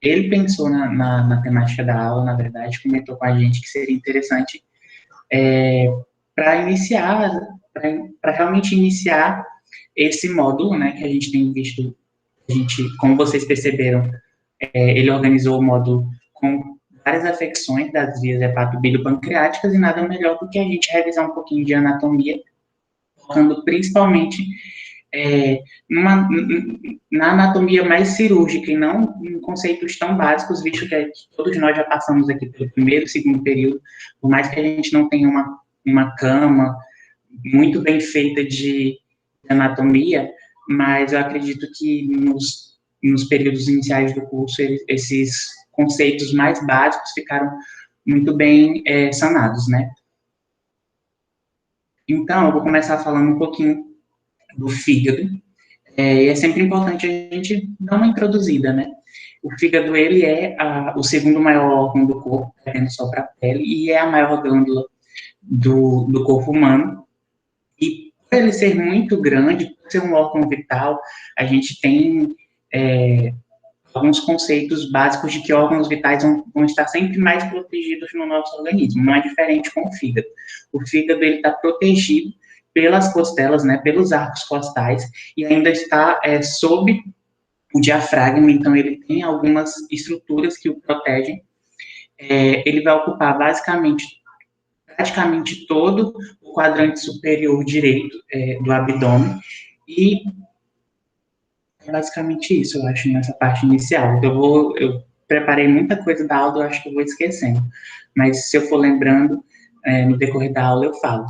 Ele pensou na temática da aula, na verdade, comentou com a gente que seria interessante para iniciar, para realmente iniciar esse módulo, né, que a gente tem visto, como vocês perceberam, ele organizou o módulo com várias afecções das vias hepatobilipancreáticas e nada melhor do que a gente revisar um pouquinho de anatomia, focando principalmente na anatomia mais cirúrgica e não em conceitos tão básicos, visto que todos nós já passamos aqui pelo primeiro e segundo período, por mais que a gente não tenha uma cama muito bem feita de anatomia, mas eu acredito que nos períodos iniciais do curso, esses conceitos mais básicos ficaram muito bem sanados, né? Então, eu vou começar falando um pouquinho do fígado, e é sempre importante a gente dar uma introduzida, né? O fígado, ele é o segundo maior órgão do corpo, perdendo só para a pele, e é a maior glândula do corpo humano. E por ele ser muito grande, por ser um órgão vital, a gente tem alguns conceitos básicos de que órgãos vitais vão estar sempre mais protegidos no nosso organismo. Não é diferente com o fígado. O fígado, ele está protegido pelas costelas, né, pelos arcos costais, e ainda está sob o diafragma, então ele tem algumas estruturas que o protegem. Ele vai ocupar praticamente todo o quadrante superior direito do abdômen, e é basicamente isso, eu acho, nessa parte inicial. Eu preparei muita coisa da aula, eu acho que eu vou esquecendo, mas se eu for lembrando, no decorrer da aula eu falo.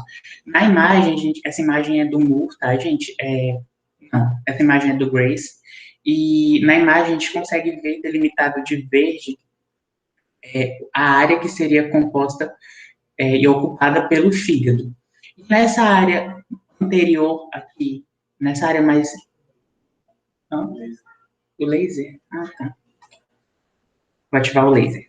Na imagem, gente, essa imagem é do Moore, tá, gente? Não, essa imagem é do Grace, e na imagem a gente consegue ver delimitado de verde a área que seria composta e ocupada pelo fígado. E nessa área anterior aqui, nessa área mais... Não, o laser? Ah, tá. Vou ativar o laser.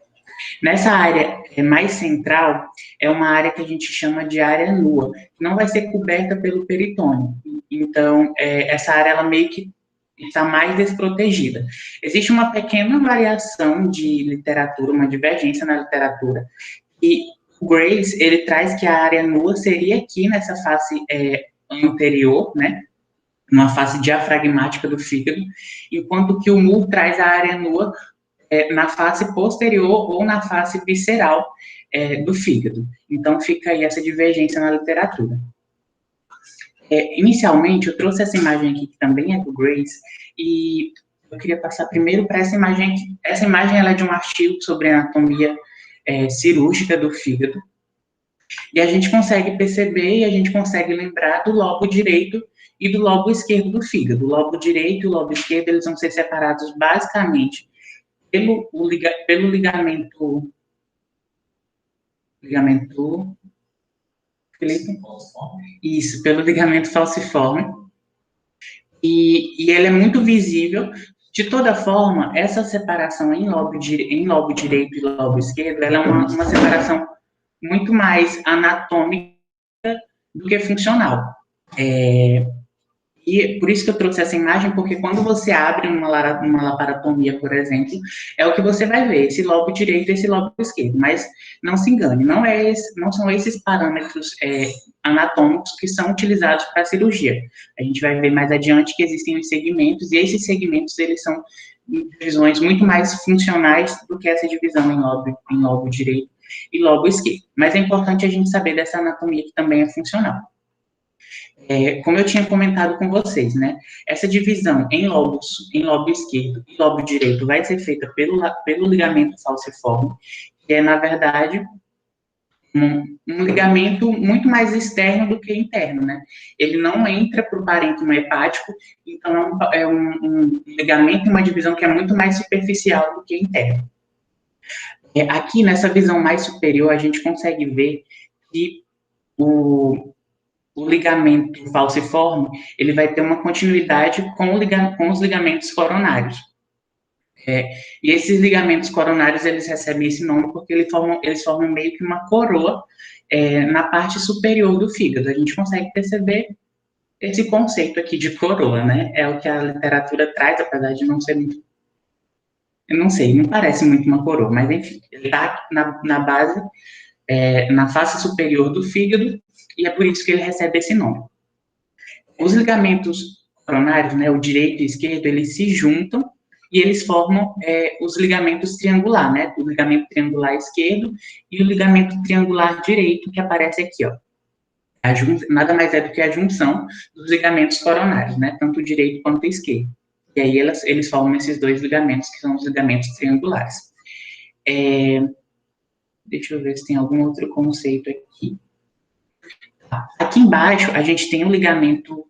Nessa área mais central, é uma área que a gente chama de área nua, que não vai ser coberta pelo peritônio. Então, essa área, ela meio que está mais desprotegida. Existe uma pequena variação de literatura, uma divergência na literatura, e o Graves, ele traz que a área nua seria aqui nessa face anterior, né, numa face diafragmática do fígado, enquanto que o Moore traz a área nua na face posterior ou na face visceral do fígado. Então, fica aí essa divergência na literatura. Inicialmente, eu trouxe essa imagem aqui, que também é do Grace, e eu queria passar primeiro para essa imagem aqui. Essa imagem, ela é de um artigo sobre anatomia cirúrgica do fígado, e a gente consegue perceber e a gente consegue lembrar do lobo direito e do lobo esquerdo do fígado. O lobo direito e o lobo esquerdo, eles vão ser separados basicamente pelo ligamento isso, pelo ligamento falciforme, e ele é muito visível. De toda forma, essa separação em lobo direito e lobo esquerdo, ela é uma separação muito mais anatômica do que funcional. E por isso que eu trouxe essa imagem, porque quando você abre uma laparotomia, por exemplo, é o que você vai ver, esse lobo direito e esse lobo esquerdo. Mas não se engane, não são esses parâmetros anatômicos que são utilizados para a cirurgia. A gente vai ver mais adiante que existem os segmentos, e esses segmentos, eles são divisões muito mais funcionais do que essa divisão em lobo direito e lobo esquerdo. Mas é importante a gente saber dessa anatomia que também é funcional. Como eu tinha comentado com vocês, né, essa divisão em lobo esquerdo e lobo direito vai ser feita pelo ligamento falciforme, que é, na verdade, um ligamento muito mais externo do que interno, né? Ele não entra para o parênquima hepático, então é um ligamento e uma divisão que é muito mais superficial do que interno. Aqui, nessa visão mais superior, a gente consegue ver que o ligamento falciforme, ele vai ter uma continuidade com os ligamentos coronários. E esses ligamentos coronários, eles recebem esse nome porque eles formam meio que uma coroa na parte superior do fígado. A gente consegue perceber esse conceito aqui de coroa, né? É o que a literatura traz, apesar de não ser muito eu não sei, não parece muito uma coroa, mas enfim, ele está na base, na face superior do fígado, e é por isso que ele recebe esse nome. Os ligamentos coronários, né, o direito e o esquerdo, eles se juntam e eles formam os ligamentos triangular, né, o ligamento triangular esquerdo e o ligamento triangular direito, que aparece aqui, ó. Nada mais é do que a junção dos ligamentos coronários, né, tanto o direito quanto o esquerdo. E aí eles formam esses dois ligamentos, que são os ligamentos triangulares. Deixa eu ver se tem algum outro conceito aqui. Aqui embaixo, a gente tem o ligamento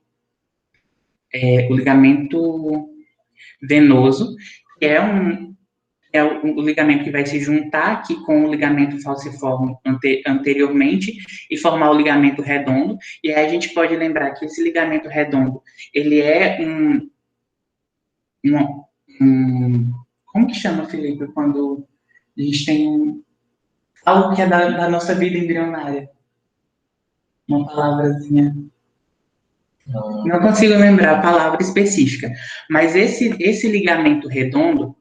venoso, que é o ligamento que vai se juntar aqui com o ligamento falciforme anteriormente e formar o ligamento redondo. E aí a gente pode lembrar que esse ligamento redondo, ele é como que chama, Felipe, quando a gente tem algo que é da nossa vida embrionária? Uma palavrazinha. Não consigo lembrar a palavra específica, mas esse ligamento redondo,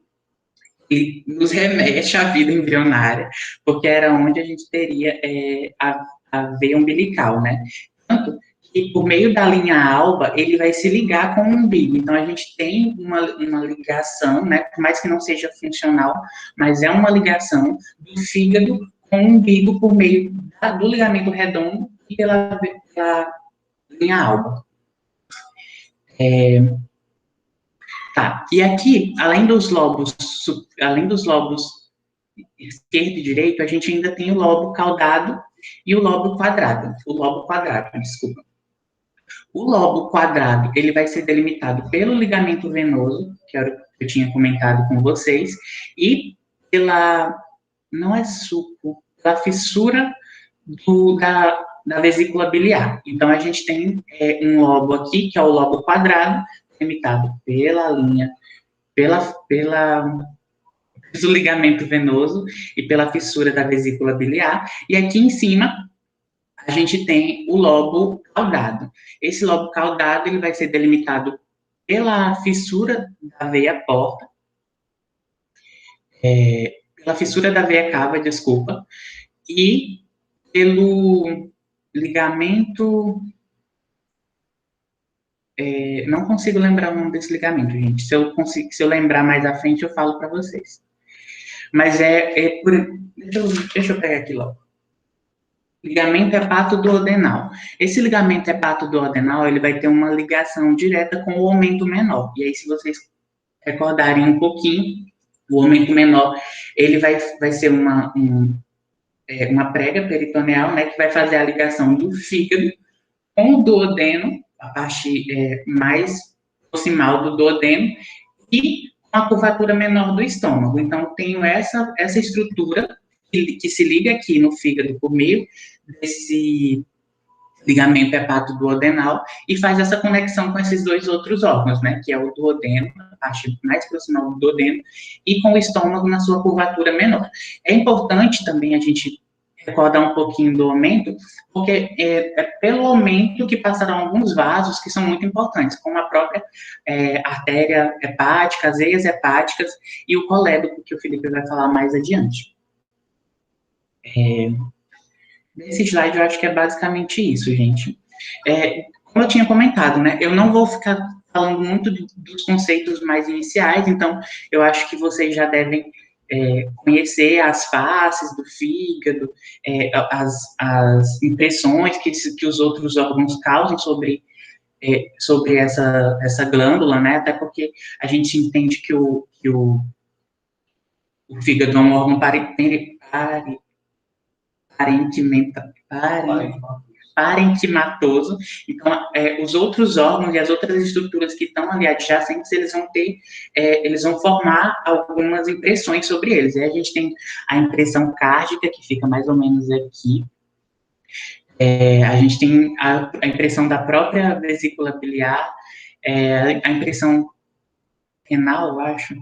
ele nos remete à vida embrionária, porque era onde a gente teria a veia umbilical, né? Tanto que, por meio da linha alba, ele vai se ligar com o umbigo. Então, a gente tem uma ligação, né? Por mais que não seja funcional, mas é uma ligação do fígado com o umbigo por meio do ligamento redondo e pela linha alba. Tá, e aqui, além dos lobos esquerdo e direito, a gente ainda tem o lobo caudado e o lobo quadrado. Desculpa. O lobo quadrado, ele vai ser delimitado pelo ligamento venoso, que era o que eu tinha comentado com vocês, e não é suco, pela fissura da vesícula biliar. Então, a gente tem um lobo aqui, que é o lobo quadrado, delimitado do ligamento venoso e pela fissura da vesícula biliar, e aqui em cima a gente tem o lobo caudado. Esse lobo caudado, ele vai ser delimitado pela fissura da veia porta, pela fissura da veia cava, desculpa, e pelo ligamento... não consigo lembrar o nome desse ligamento, gente. Se eu lembrar mais à frente, eu falo para vocês. Mas deixa eu pegar aqui logo. Ligamento hepatoduodenal. Esse ligamento hepatoduodenal, ele vai ter uma ligação direta com o aumento menor. E aí, se vocês recordarem um pouquinho, o aumento menor, ele vai ser uma prega peritoneal, né, que vai fazer a ligação do fígado com o duodeno, a parte mais proximal do duodeno, e a curvatura menor do estômago. Então, tenho essa estrutura que se liga aqui no fígado por meio desse ligamento hepatoduodenal e faz essa conexão com esses dois outros órgãos, né, que é o duodeno, a parte mais proximal do duodeno, e com o estômago na sua curvatura menor. É importante também a gente recordar um pouquinho do aumento, porque é pelo aumento que passarão alguns vasos que são muito importantes, como a própria artéria hepática, as veias hepáticas e o colédoco, que o Felipe vai falar mais adiante. Nesse slide, eu acho que é basicamente isso, gente. Como eu tinha comentado, né, eu não vou ficar falando muito dos conceitos mais iniciais, então eu acho que vocês já devem conhecer as faces do fígado, as impressões que os outros órgãos causam sobre essa glândula, né? Até porque a gente entende que o fígado é um órgão parenquimatoso, então os outros órgãos e as outras estruturas que estão ali adjacentes, eles vão formar algumas impressões sobre eles. E a gente tem a impressão cárdica, que fica mais ou menos aqui. A gente tem a impressão da própria vesícula biliar, a impressão renal, eu acho,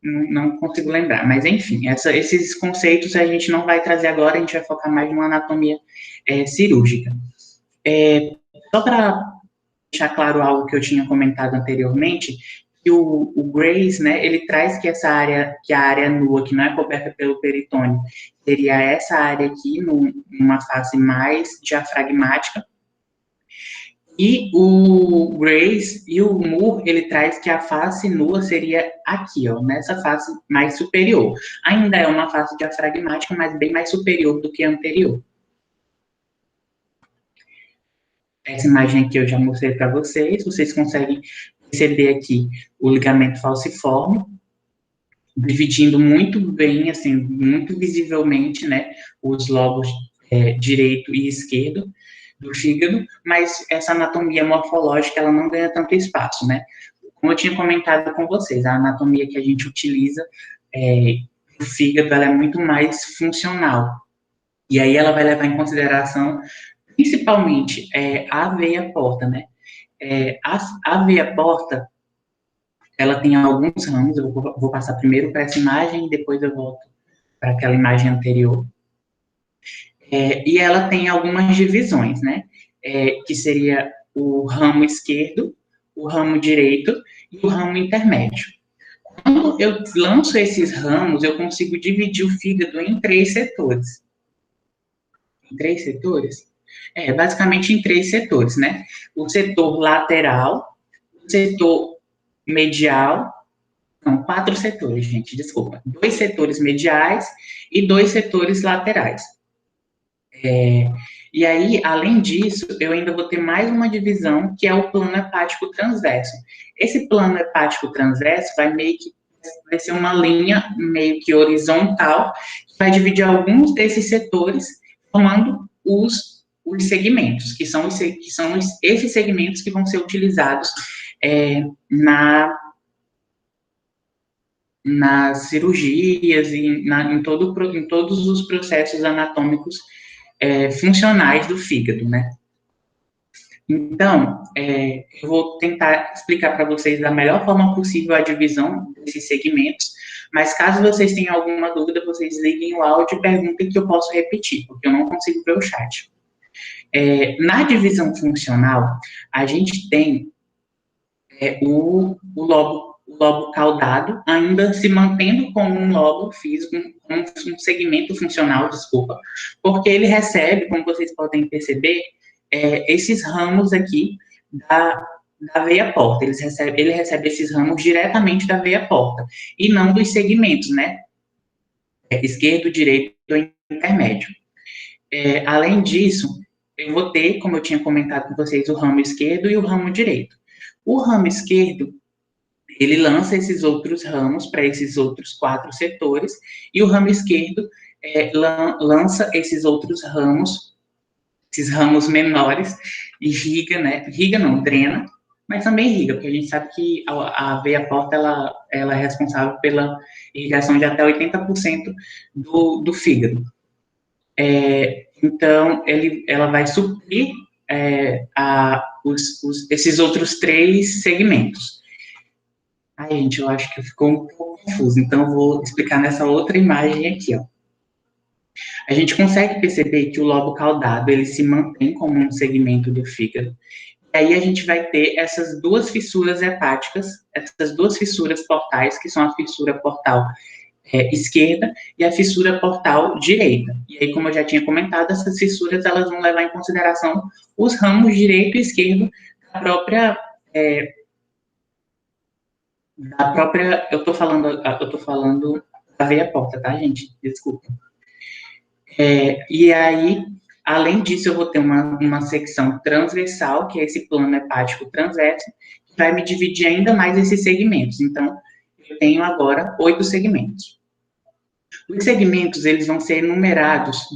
não consigo lembrar, mas enfim, esses conceitos a gente não vai trazer agora, a gente vai focar mais numa anatomia cirúrgica. Só para deixar claro algo que eu tinha comentado anteriormente, que o Grace, né, ele traz que essa área, que a área nua, que não é coberta pelo peritônio, seria essa área aqui, numa face mais diafragmática. E o Grace e o Moore, ele traz que a face nua seria aqui, ó, nessa face mais superior. Ainda é uma face diafragmática, mas bem mais superior do que a anterior. Essa imagem aqui eu já mostrei para vocês. Vocês conseguem perceber aqui o ligamento falciforme, dividindo muito bem, assim, muito visivelmente, né, os lobos direito e esquerdo do fígado, mas essa anatomia morfológica, ela não ganha tanto espaço, né? Como eu tinha comentado com vocês, a anatomia que a gente utiliza no fígado, ela é muito mais funcional. E aí ela vai levar em consideração, principalmente, a veia porta, né? A veia porta, ela tem alguns ramos, eu vou passar primeiro para essa imagem e depois eu volto para aquela imagem anterior. E ela tem algumas divisões, né? Que seria o ramo esquerdo, o ramo direito e o ramo intermédio. Quando eu lanço esses ramos, eu consigo dividir o fígado em 3 setores. Em 3 setores? Basicamente em 3 setores, né? O setor lateral, o setor medial, não, 4 setores, gente, desculpa. 2 setores mediais e 2 setores laterais. E aí, além disso, eu ainda vou ter mais uma divisão, que é o plano hepático transverso. Esse plano hepático transverso vai ser uma linha meio que horizontal, que vai dividir alguns desses setores, formando os segmentos, que são esses segmentos que vão ser utilizados nas cirurgias e em todos os processos anatômicos funcionais do fígado, né? Então, eu vou tentar explicar para vocês da melhor forma possível a divisão desses segmentos, mas caso vocês tenham alguma dúvida, vocês liguem o áudio e perguntem que eu posso repetir, porque eu não consigo ver o chat. Na divisão funcional, a gente tem o lobo caudado, ainda se mantendo como um lobo físico, como um segmento funcional, desculpa, porque ele recebe, como vocês podem perceber, esses ramos aqui da veia porta. Ele recebe esses ramos diretamente da veia porta, e não dos segmentos, né? Esquerdo, direito ou intermédio. Além disso, eu vou ter, como eu tinha comentado com vocês, o ramo esquerdo e o ramo direito. O ramo esquerdo, ele lança esses outros ramos para esses outros 4 setores, e o ramo esquerdo lança esses outros ramos, esses ramos menores, e irriga, né? Irriga não, drena, mas também irriga, porque a gente sabe que a veia porta, ela é responsável pela irrigação de até 80% do fígado. Então, ela vai suprir esses outros 3 segmentos. Ai, gente, eu acho que ficou um pouco confuso, então eu vou explicar nessa outra imagem aqui, ó. A gente consegue perceber que o lobo caudado, ele se mantém como um segmento do fígado, e aí a gente vai ter essas 2 fissuras hepáticas, essas 2 fissuras portais, que são a fissura portal esquerda e a fissura portal direita. E aí, como eu já tinha comentado, essas fissuras, elas vão levar em consideração os ramos direito e esquerdo da própria eu tô falando da veia porta, tá, gente? Desculpa. E aí, além disso, eu vou ter uma secção transversal, que é esse plano hepático transverso, que vai me dividir ainda mais esses segmentos. Então, eu tenho agora 8 segmentos. Os segmentos, eles vão ser numerados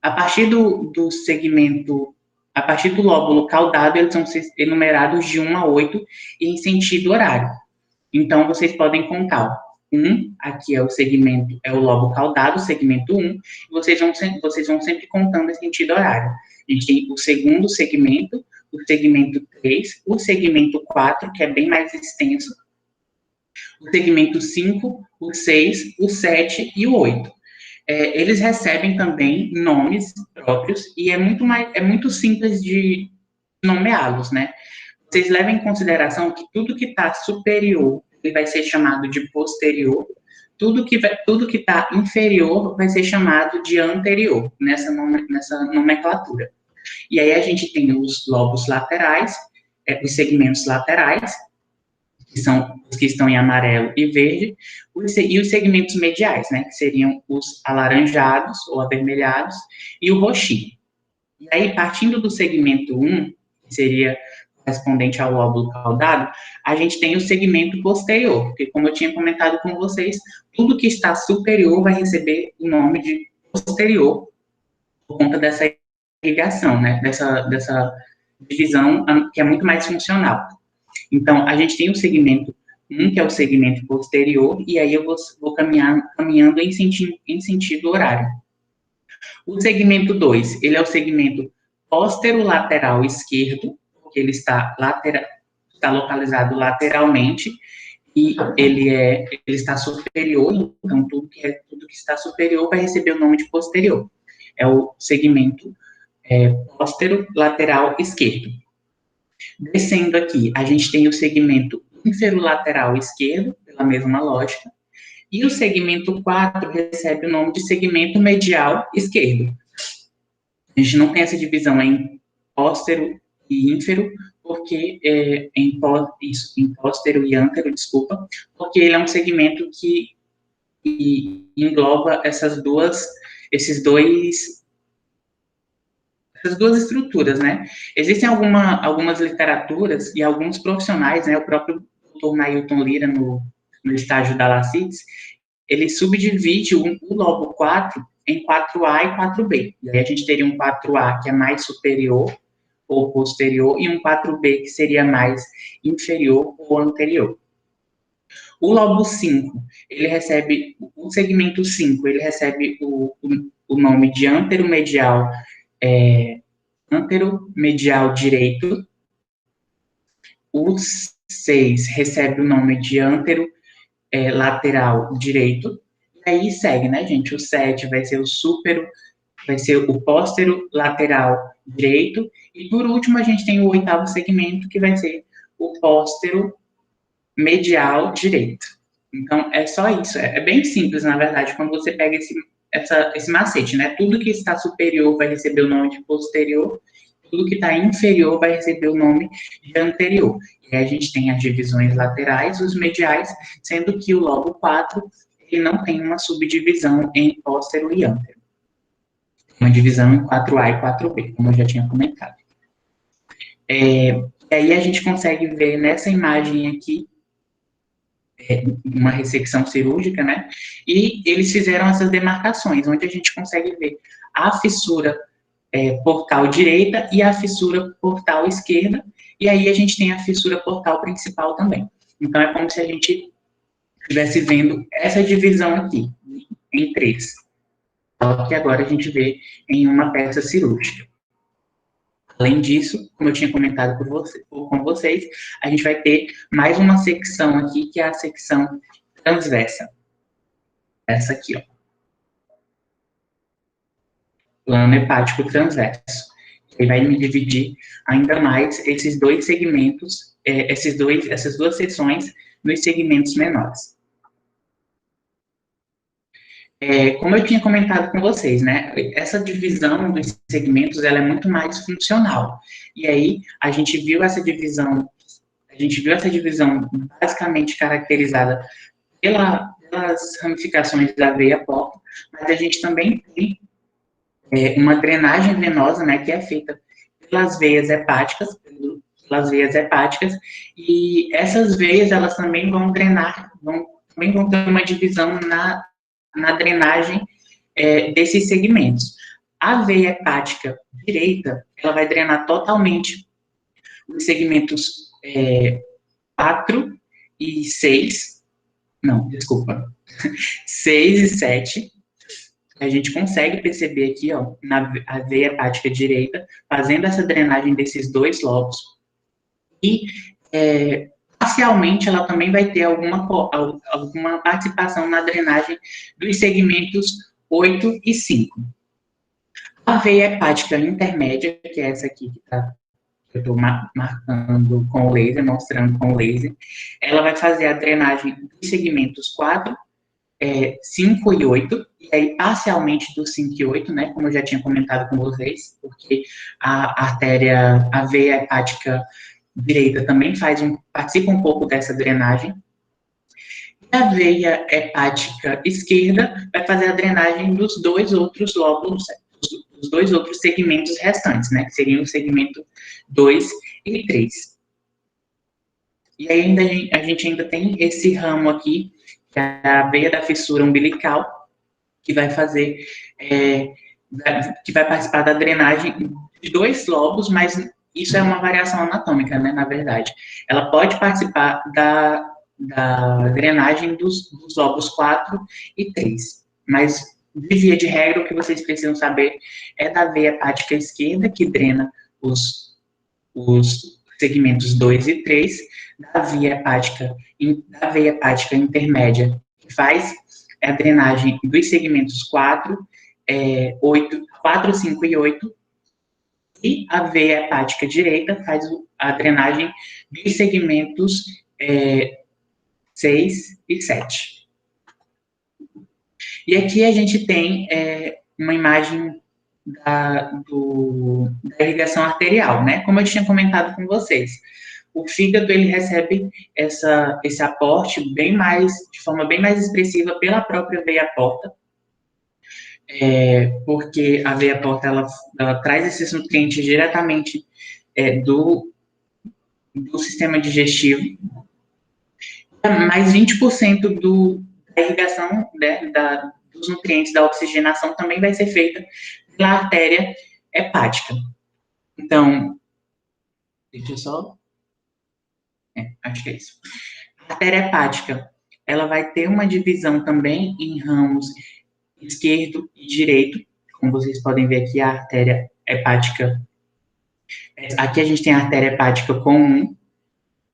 a partir do segmento, a partir do lóbulo caudado, eles vão ser enumerados de 1 a 8 em sentido horário. Então, vocês podem contar. 1, aqui é o lobo caudado, segmento 1, e vocês vão sempre contando em sentido horário. A gente tem o segundo segmento, o segmento 3, o segmento 4, que é bem mais extenso, o segmento 5, o 6, o 7 e o 8. Eles recebem também nomes próprios, e é muito simples de nomeá-los, né? vocês levem em consideração que tudo que está superior ele vai ser chamado de posterior, tudo que está inferior vai ser chamado de anterior, nessa nomenclatura. E aí a gente tem os lobos laterais, os segmentos laterais, que são os que estão em amarelo e verde, e os segmentos mediais, né, que seriam os alaranjados ou avermelhados, e o roxinho. E aí, partindo do segmento 1, que seria correspondente ao lóbulo caudado, a gente tem o segmento posterior, porque, como eu tinha comentado com vocês, tudo que está superior vai receber o nome de posterior, por conta dessa irrigação, né, dessa divisão que é muito mais funcional. Então, a gente tem o segmento 1, que é o segmento posterior, e aí eu vou caminhando em sentido horário. O segmento 2, ele é o segmento posterolateral esquerdo, porque ele está localizado lateralmente, e ele está superior, então tudo que está superior vai receber o nome de posterior. É o segmento posterolateral esquerdo. Descendo aqui, a gente tem o segmento inferolateral esquerdo, pela mesma lógica, e o segmento 4 recebe o nome de segmento medial esquerdo. A gente não tem essa divisão em póstero e ínfero, porque em póstero e ântero, desculpa, porque ele é um segmento que engloba essas duas estruturas, né? Existem algumas literaturas e alguns profissionais, né? O próprio Dr. Nailton Lira, no estágio da LACITS, ele subdivide o lobo 4 em 4A e 4B. E aí a gente teria um 4A que é mais superior ou posterior e um 4B que seria mais inferior ou anterior. O lobo 5, o segmento 5, ele recebe o nome de anteromedial direito. O 6 recebe o nome de lateral direito. E aí segue, né, gente? O 7 vai ser o póstero lateral direito. E por último, a gente tem o 8º segmento, que vai ser o póstero medial direito. Então, é só isso. É bem simples, na verdade, quando você pega esse macete, né? Tudo que está superior vai receber o nome de posterior, tudo que está inferior vai receber o nome de anterior. E aí a gente tem as divisões laterais, os mediais, sendo que o lobo 4, ele não tem uma subdivisão em póstero e ântero. Uma divisão em 4A e 4B, como eu já tinha comentado. E aí a gente consegue ver nessa imagem aqui, uma ressecção cirúrgica, né? E eles fizeram essas demarcações, onde a gente consegue ver a fissura portal direita e a fissura portal esquerda, e aí a gente tem a fissura portal principal também. Então, é como se a gente estivesse vendo essa divisão aqui, em 3. Que agora a gente vê em uma peça cirúrgica. Além disso, como eu tinha comentado com vocês, a gente vai ter mais uma secção aqui, que é a secção transversa. Essa aqui, ó. Plano hepático transverso. Ele vai me dividir ainda mais esses dois segmentos, essas duas seções nos segmentos menores. Como eu tinha comentado com vocês, né, essa divisão dos segmentos, ela é muito mais funcional. E aí, a gente viu essa divisão basicamente caracterizada pelas ramificações da veia porta, mas a gente também tem uma drenagem venosa, né, que é feita pelas veias hepáticas, e essas veias, elas também vão drenar, também vão ter uma divisão na drenagem desses segmentos. A veia hepática direita, ela vai drenar totalmente os segmentos 4 e 6, não, desculpa, 6 e 7, a gente consegue perceber aqui, ó, na a veia hepática direita, fazendo essa drenagem desses dois lobos. E, parcialmente, ela também vai ter alguma participação na drenagem dos segmentos 8 e 5. A veia hepática intermédia, que é essa aqui que está eu estou marcando com o laser, mostrando com o laser, ela vai fazer a drenagem dos segmentos 4, 5 e 8, e aí parcialmente dos 5 e 8, né, como eu já tinha comentado com vocês, porque a veia hepática direita também participa um pouco dessa drenagem. E a veia hepática esquerda vai fazer a drenagem dos dois outros lóbulos, dos dois outros segmentos restantes, né, que seriam o segmento 2 e 3. E aí a gente ainda tem esse ramo aqui, que é a veia da fissura umbilical, que vai fazer, que vai participar da drenagem de dois lobos, mas isso é uma variação anatômica, né, na verdade. Ela pode participar da drenagem dos lobos 4 e 3, mas de via de regra, o que vocês precisam saber é da veia hepática esquerda, que drena os segmentos 2 e 3, da veia hepática intermédia, que faz a drenagem dos segmentos 4, 5 e 8, e a veia hepática direita faz a drenagem dos segmentos 6 e 7. E aqui a gente tem uma imagem da irrigação arterial, né? Como eu tinha comentado com vocês, o fígado ele recebe esse aporte de forma bem mais expressiva pela própria veia porta, porque a veia porta ela traz esses nutrientes diretamente do sistema digestivo, mais 20% da irrigação, né, dos nutrientes da oxigenação também vai ser feita pela artéria hepática. Então, deixa eu só... acho que é isso. A artéria hepática, ela vai ter uma divisão também em ramos esquerdo e direito, como vocês podem ver aqui, a artéria hepática. Aqui a gente tem a artéria hepática comum,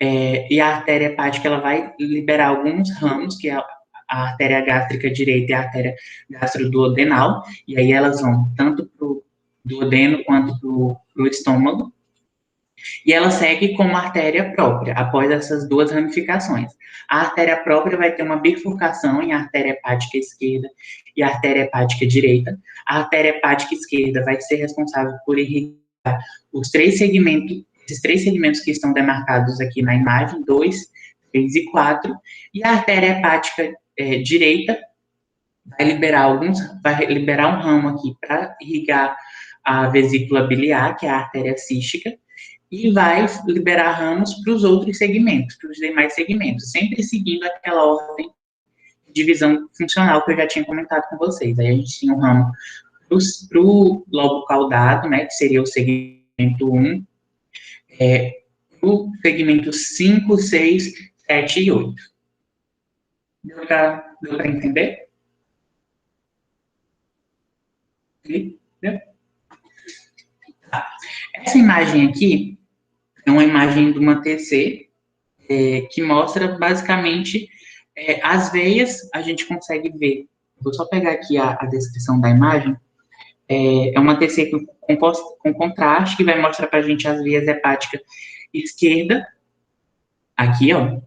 e a artéria hepática ela vai liberar alguns ramos, que é a artéria gástrica direita e a artéria gastroduodenal, e aí elas vão tanto para o duodeno quanto para o estômago, e ela segue como artéria própria, após essas duas ramificações. A artéria própria vai ter uma bifurcação em artéria hepática esquerda e artéria hepática direita. A artéria hepática esquerda vai ser responsável por irrigar os esses três segmentos que estão demarcados aqui na imagem, 2, 3 e 4, e a artéria hepática direita vai liberar um ramo aqui para irrigar a vesícula biliar, que é a artéria cística, e vai liberar ramos para os outros segmentos, para os demais segmentos, sempre seguindo aquela ordem de divisão funcional que eu já tinha comentado com vocês. Aí a gente tinha um ramo para o lobo caudado, né, que seria o segmento 1, o segmento 5, 6, 7 e 8. Deu para entender? Deu? Tá. Essa imagem aqui é uma imagem de uma TC, que mostra basicamente as veias, a gente consegue ver. Vou só pegar aqui a descrição da imagem. É uma TC com contraste, que vai mostrar para a gente as veias hepática esquerda, aqui, ó,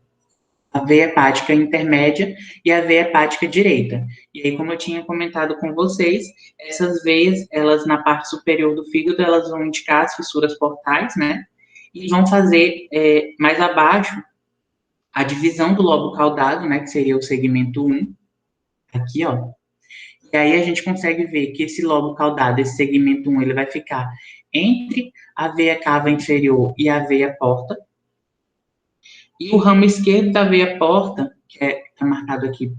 a veia hepática intermédia e a veia hepática direita. E aí, como eu tinha comentado com vocês, essas veias, elas na parte superior do fígado, elas vão indicar as fissuras portais, né? E vão fazer mais abaixo a divisão do lobo caudado, né? Que seria o segmento 1, aqui, ó. E aí a gente consegue ver que esse lobo caudado, esse segmento 1, ele vai ficar entre a veia cava inferior e a veia porta. E o ramo esquerdo da veia porta, que está marcado aqui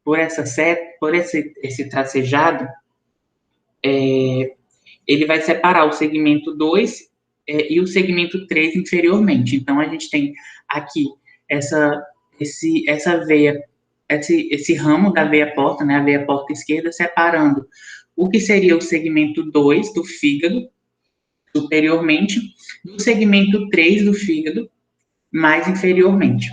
por essa seta, por esse tracejado, ele vai separar o segmento 2 e o segmento 3 inferiormente. Então, a gente tem aqui essa veia, esse ramo da veia porta, né, a veia porta esquerda, separando o que seria o segmento 2 do fígado, superiormente, do segmento 3 do fígado, mais inferiormente.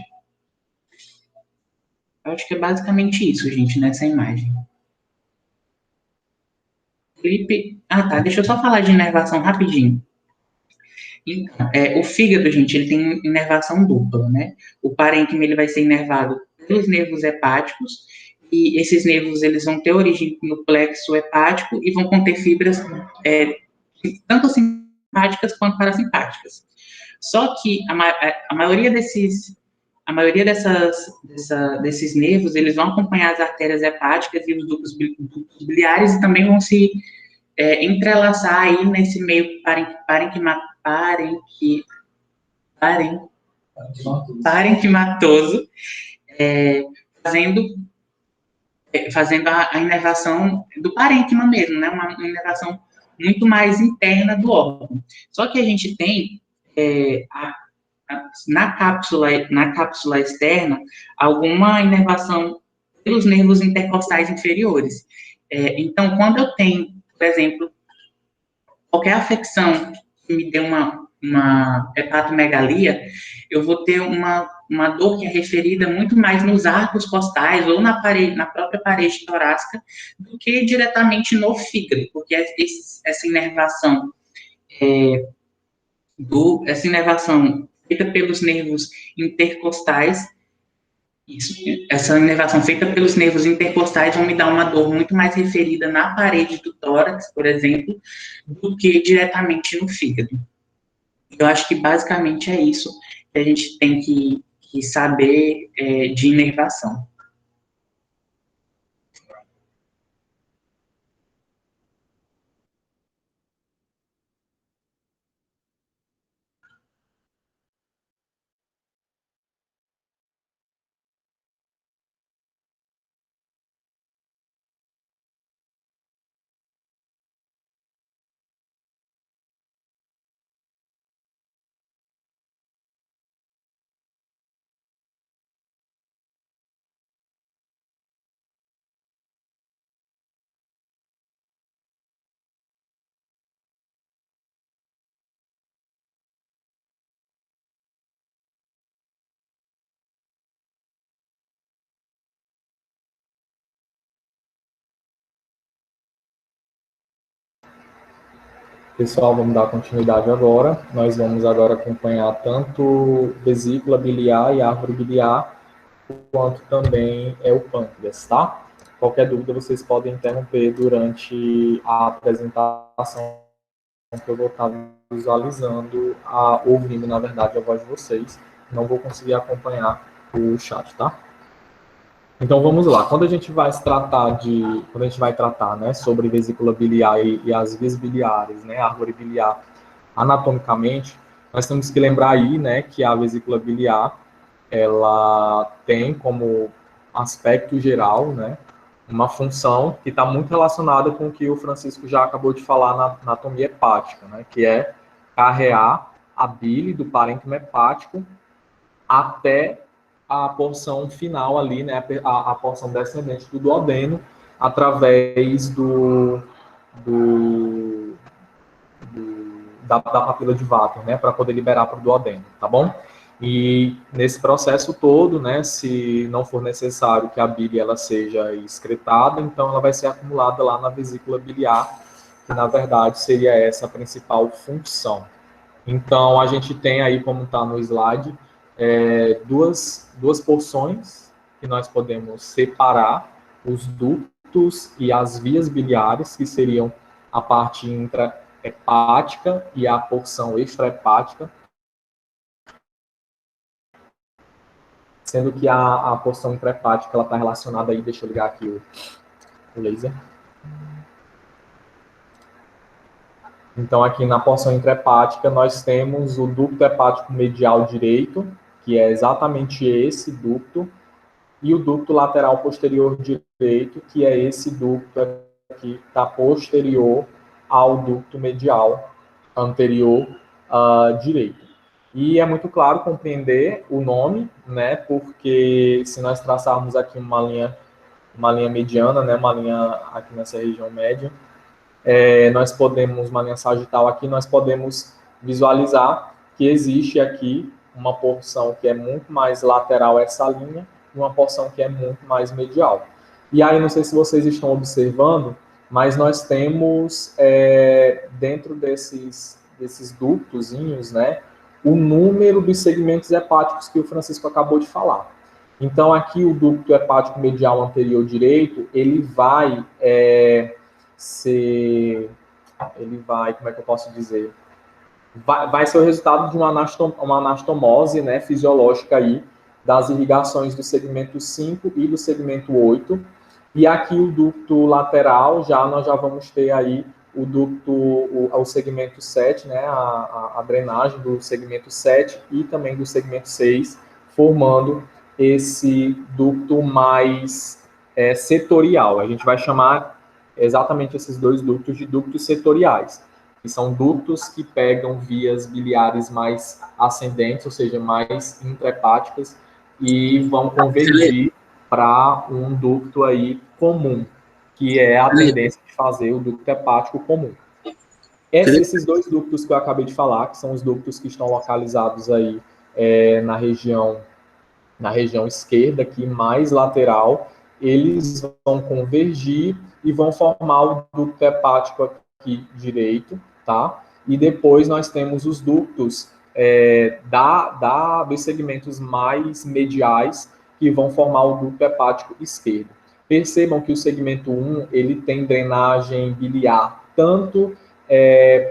Eu acho que é basicamente isso, gente, nessa imagem. Felipe... Ah, tá, deixa eu só falar de inervação rapidinho. Então, o fígado, gente, ele tem inervação dupla, né? O parênquima, ele vai ser inervado pelos nervos hepáticos, e esses nervos, eles vão ter origem no plexo hepático e vão conter fibras tanto simpáticas quanto parasimpáticas. Só que a maioria desses nervos, eles vão acompanhar as artérias hepáticas e os ductos biliares e também vão se entrelaçar aí nesse meio parenquimatoso, fazendo a inervação do parênquima mesmo, né? Uma inervação muito mais interna do órgão. Só que a gente tem na cápsula externa alguma inervação pelos nervos intercostais inferiores. Então, quando eu tenho, por exemplo, qualquer afecção que me dê uma hepatomegalia, eu vou ter uma dor que é referida muito mais nos arcos costais ou na própria parede torácica do que diretamente no fígado, porque essa inervação feita pelos nervos intercostais, essa inervação feita pelos nervos intercostais vão me dar uma dor muito mais referida na parede do tórax, por exemplo, do que diretamente no fígado. Eu acho que basicamente é isso que a gente tem que saber de inervação. Pessoal, vamos dar continuidade agora. Nós vamos agora acompanhar tanto vesícula biliar e árvore biliar, quanto também o pâncreas, tá? Qualquer dúvida, vocês podem interromper durante a apresentação, que eu vou estar visualizando, ouvindo, na verdade, a voz de vocês. Não vou conseguir acompanhar o chat, tá? Então vamos lá. Quando a gente vai tratar, né, sobre vesícula biliar e as vias biliares, né, árvore biliar, anatomicamente, nós temos que lembrar aí, né, que a vesícula biliar, ela tem como aspecto geral, né, uma função que está muito relacionada com o que o Francisco já acabou de falar na anatomia hepática, né, que é carrear a bile do parênquima hepático até a porção final ali, né, a porção descendente do duodeno, através da papila de Vater, né, para poder liberar para o duodeno, tá bom? E nesse processo todo, né, se não for necessário que a bile ela seja excretada, então ela vai ser acumulada lá na vesícula biliar, que na verdade seria essa a principal função. Então a gente tem aí, como está no slide, duas porções que nós podemos separar: os ductos e as vias biliares, que seriam a parte intrahepática e a porção extrahepática, sendo que a porção intrahepática está relacionada aí, deixa eu ligar aqui o laser. Então, aqui na porção intrahepática, nós temos o ducto hepático medial direito, que é exatamente esse ducto, e o ducto lateral posterior direito, que é esse ducto aqui, que está posterior ao ducto medial anterior direito. E é muito claro compreender o nome, né, porque se nós traçarmos aqui uma linha mediana, né, uma linha aqui nessa região média, nós podemos, uma linha sagital aqui, nós podemos visualizar que existe aqui uma porção que é muito mais lateral a essa linha, e uma porção que é muito mais medial. E aí, não sei se vocês estão observando, mas nós temos, dentro desses ductozinhos, né, o número dos segmentos hepáticos que o Francisco acabou de falar. Então, aqui o ducto hepático medial anterior direito, ele vai como é que eu posso dizer? Vai ser o resultado de uma anastomose, né, fisiológica aí, das irrigações do segmento 5 e do segmento 8. E aqui o ducto lateral, nós já vamos ter aí o segmento 7, né, a drenagem do segmento 7 e também do segmento 6, formando esse ducto mais setorial. A gente vai chamar exatamente esses dois ductos de ductos setoriais, que são ductos que pegam vias biliares mais ascendentes, ou seja, mais intrahepáticas, e vão convergir para um ducto aí comum, que é a tendência de fazer o ducto hepático comum. Esses dois ductos que eu acabei de falar, que são os ductos que estão localizados aí na região esquerda, aqui mais lateral, eles vão convergir e vão formar o ducto hepático aqui direito, tá? E depois nós temos os ductos dos segmentos mais mediais, que vão formar o ducto hepático esquerdo. Percebam que o segmento 1, ele tem drenagem biliar tanto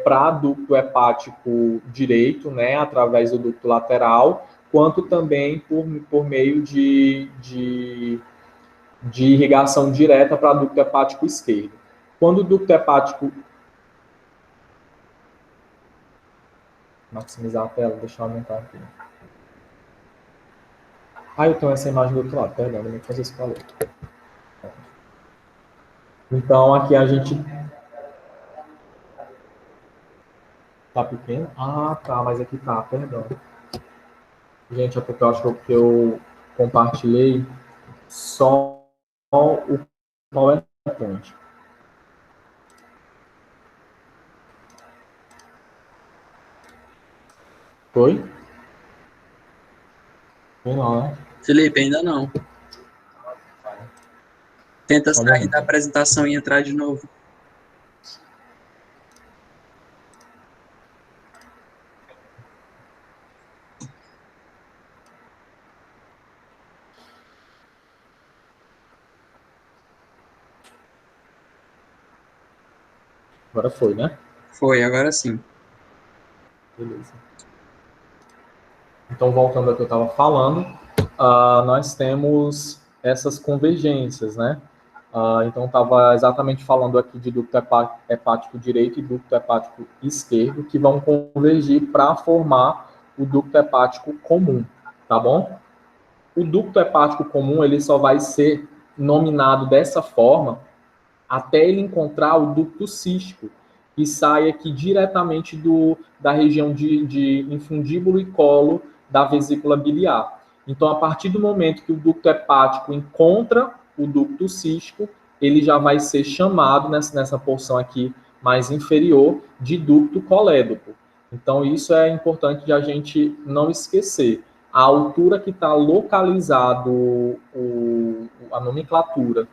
para ducto hepático direito, né, através do ducto lateral, quanto também por meio de irrigação direta para ducto hepático esquerdo. Quando o ducto hepático... Maximizar a tela, deixa eu aumentar aqui. Eu tenho essa imagem do outro lado, perdão, não fazer esse valor. Então, aqui a gente... Tá pequeno? Tá, mas aqui tá, perdão. Gente, é porque eu acho que eu compartilhei só o PowerPoint. Foi? Foi não, né? Felipe, ainda não. Tenta sair da apresentação e entrar de novo. Agora foi, né? Foi, agora sim. Beleza. Então, voltando ao que eu estava falando, nós temos essas convergências, né? Então, estava exatamente falando aqui de ducto hepático direito e ducto hepático esquerdo, que vão convergir para formar o ducto hepático comum, tá bom? O ducto hepático comum, ele só vai ser nominado dessa forma até ele encontrar o ducto cístico, que sai aqui diretamente da região de infundíbulo e colo da vesícula biliar. Então, a partir do momento que o ducto hepático encontra o ducto cístico, ele já vai ser chamado, nessa porção aqui mais inferior, de ducto colédoco. Então, isso é importante de a gente não esquecer. A altura que está localizado a nomenclatura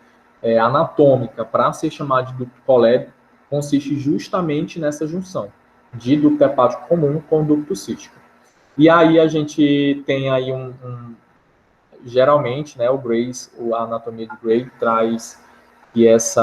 anatômica para ser chamado de ducto colédoco consiste justamente nessa junção de ducto hepático comum com ducto cístico. E aí a gente tem aí geralmente, né, o Grace, a anatomia de Gray traz que esse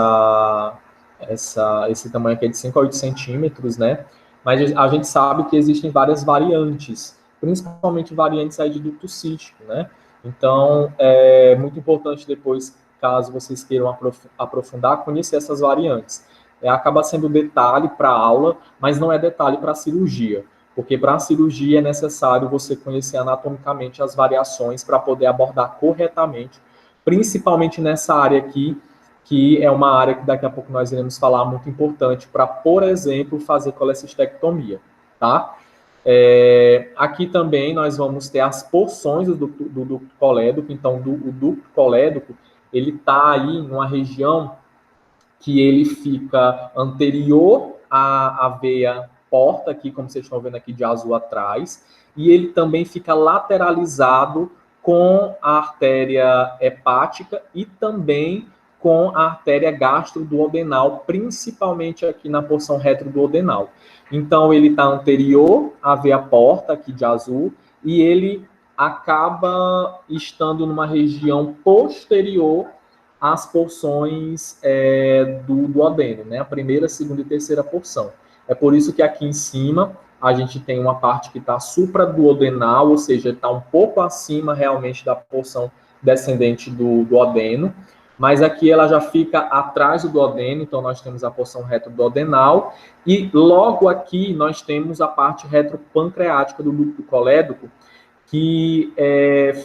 tamanho aqui é de 5 a 8 centímetros, né? Mas a gente sabe que existem várias variantes, principalmente variantes aí de ducto cístico, né? Então, é muito importante depois, caso vocês queiram aprofundar, conhecer essas variantes. Acaba sendo detalhe para a aula, mas não é detalhe para a cirurgia, porque para a cirurgia é necessário você conhecer anatomicamente as variações para poder abordar corretamente, principalmente nessa área aqui, que é uma área que daqui a pouco nós iremos falar muito importante para, por exemplo, fazer colecistectomia, tá? Aqui também nós vamos ter as porções do ducto colédoco. Então, o ducto colédoco, ele está aí numa região que ele fica anterior à veia porta, aqui, como vocês estão vendo aqui de azul atrás, e ele também fica lateralizado com a artéria hepática e também com a artéria gastroduodenal, principalmente aqui na porção retroduodenal. Então, ele está anterior à veia porta, aqui de azul, e ele acaba estando numa região posterior às porções do duodeno, né? A primeira, segunda e terceira porção. É por isso que aqui em cima a gente tem uma parte que está supraduodenal, ou seja, está um pouco acima realmente da porção descendente do duodeno, mas aqui ela já fica atrás do duodeno, então nós temos a porção retroduodenal, e logo aqui nós temos a parte retropancreática do ducto colédoco, que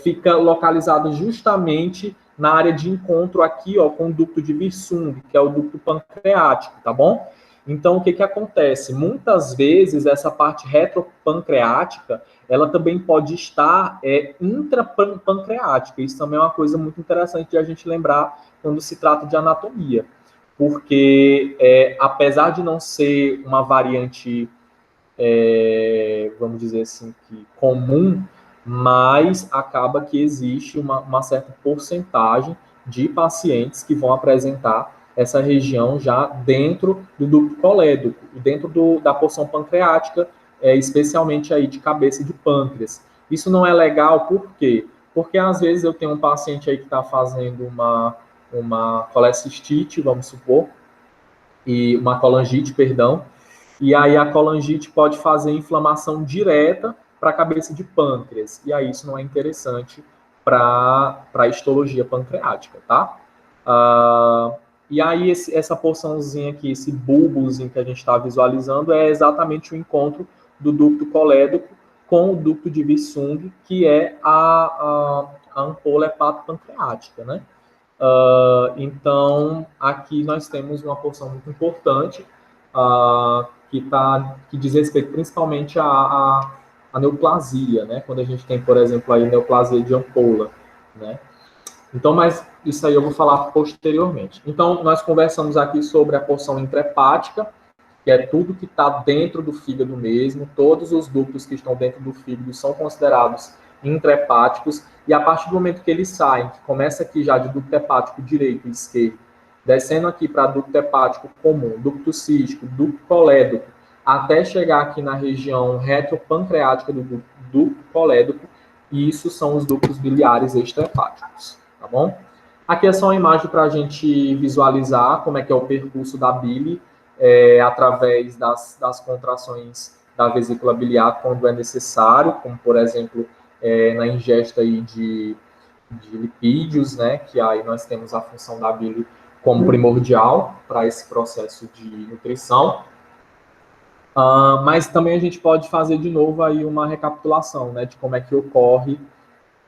fica localizado justamente na área de encontro aqui, ó, com o ducto de Wirsung, que é o ducto pancreático, tá bom? Então, o que acontece? Muitas vezes, essa parte retropancreática, ela também pode estar intrapancreática. Isso também é uma coisa muito interessante de a gente lembrar quando se trata de anatomia. Porque, apesar de não ser uma variante, vamos dizer assim, que comum, mas acaba que existe uma certa porcentagem de pacientes que vão apresentar essa região já dentro do ducto colédoco, dentro da porção pancreática, especialmente aí de cabeça e de pâncreas. Isso não é legal, por quê? Porque às vezes eu tenho um paciente aí que está fazendo uma colecistite, vamos supor, e uma colangite, perdão, e aí a colangite pode fazer inflamação direta para a cabeça de pâncreas, e aí isso não é interessante para a histologia pancreática, tá? E aí essa porçãozinha aqui, esse bulbozinho que a gente está visualizando é exatamente o encontro do ducto colédoco com o ducto de Wirsung, que é a ampola hepatopancreática, né? Então, aqui nós temos uma porção muito importante que diz respeito principalmente à neoplasia, né? Quando a gente tem, por exemplo, aí neoplasia de ampola, né? Então, mas isso aí eu vou falar posteriormente. Então, nós conversamos aqui sobre a porção intrahepática, que é tudo que está dentro do fígado mesmo, todos os ductos que estão dentro do fígado são considerados intrahepáticos, e a partir do momento que eles saem, que começa aqui já de ducto hepático direito e esquerdo, descendo aqui para ducto hepático comum, ducto cístico, ducto colédoco, até chegar aqui na região retropancreática do ducto colédoco, e isso são os ductos biliares extrahepáticos, tá bom? Aqui é só uma imagem para a gente visualizar como é que é o percurso da bile, através das contrações da vesícula biliar quando é necessário, como, por exemplo, na ingesta aí de lipídios, né, que aí nós temos a função da bile como primordial para esse processo de nutrição. Mas também a gente pode fazer de novo aí uma recapitulação, né, de como é que ocorre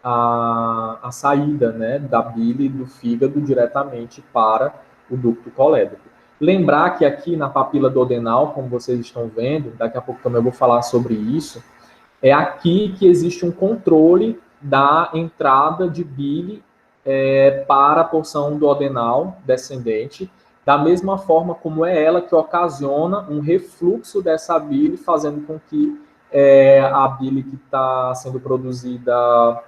a saída, né, da bile do fígado diretamente para o ducto colédoco. Lembrar que aqui na papila duodenal, como vocês estão vendo, daqui a pouco também eu vou falar sobre isso, é aqui que existe um controle da entrada de bile para a porção duodenal descendente, da mesma forma como é ela que ocasiona um refluxo dessa bile, fazendo com que a bile que está sendo produzida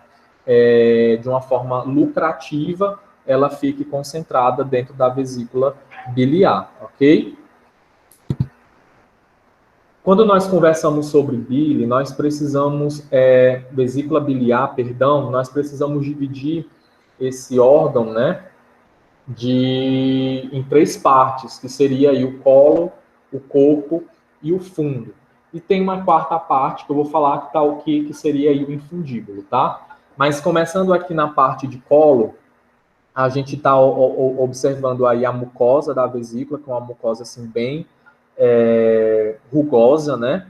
de uma forma lucrativa, ela fique concentrada dentro da vesícula biliar, ok? Quando nós conversamos sobre bile, nós precisamos, vesícula biliar, perdão, nós precisamos dividir esse órgão, né, em 3 partes, que seria aí o colo, o corpo e o fundo. E tem uma 4ª parte que eu vou falar que tá o que seria aí o infundíbulo, tá? Mas começando aqui na parte de colo, a gente está observando aí a mucosa da vesícula, que é uma mucosa assim bem rugosa, né?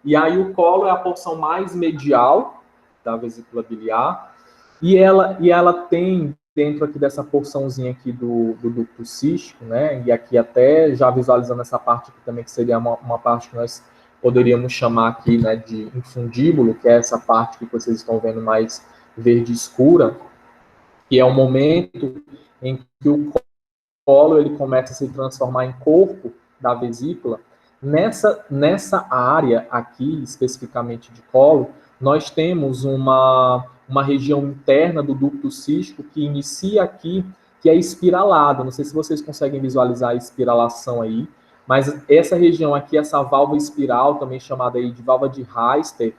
E aí o colo é a porção mais medial da vesícula biliar, e ela tem dentro aqui dessa porçãozinha aqui do ducto cístico, né? E aqui até já visualizando essa parte aqui também, que seria uma parte que nós poderíamos chamar aqui, né, de infundíbulo, que é essa parte que vocês estão vendo mais verde escura, que é o momento em que o colo ele começa a se transformar em corpo da vesícula. Nessa área aqui, especificamente de colo, nós temos uma região interna do ducto cístico que inicia aqui que é espiralada. Não sei se vocês conseguem visualizar a espiralação aí, mas essa região aqui, essa válvula espiral, também chamada aí de válvula de Heister,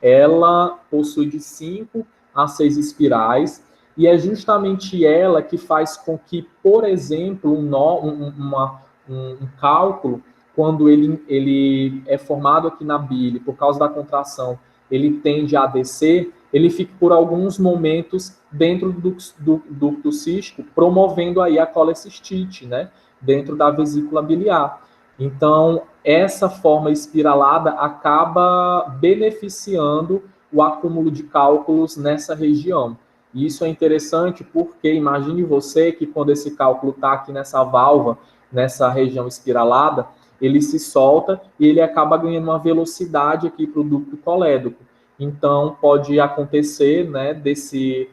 ela possui de 5 a 6 espirais, e é justamente ela que faz com que, por exemplo, um cálculo, quando ele é formado aqui na bile, por causa da contração, ele tende a descer, ele fica por alguns momentos dentro do ducto cístico, promovendo aí a colecistite, né, dentro da vesícula biliar. Então, essa forma espiralada acaba beneficiando o acúmulo de cálculos nessa região. E isso é interessante porque imagine você que quando esse cálculo está aqui nessa válvula, nessa região espiralada, ele se solta e ele acaba ganhando uma velocidade aqui para o ducto colédoco. Então, pode acontecer, né, desse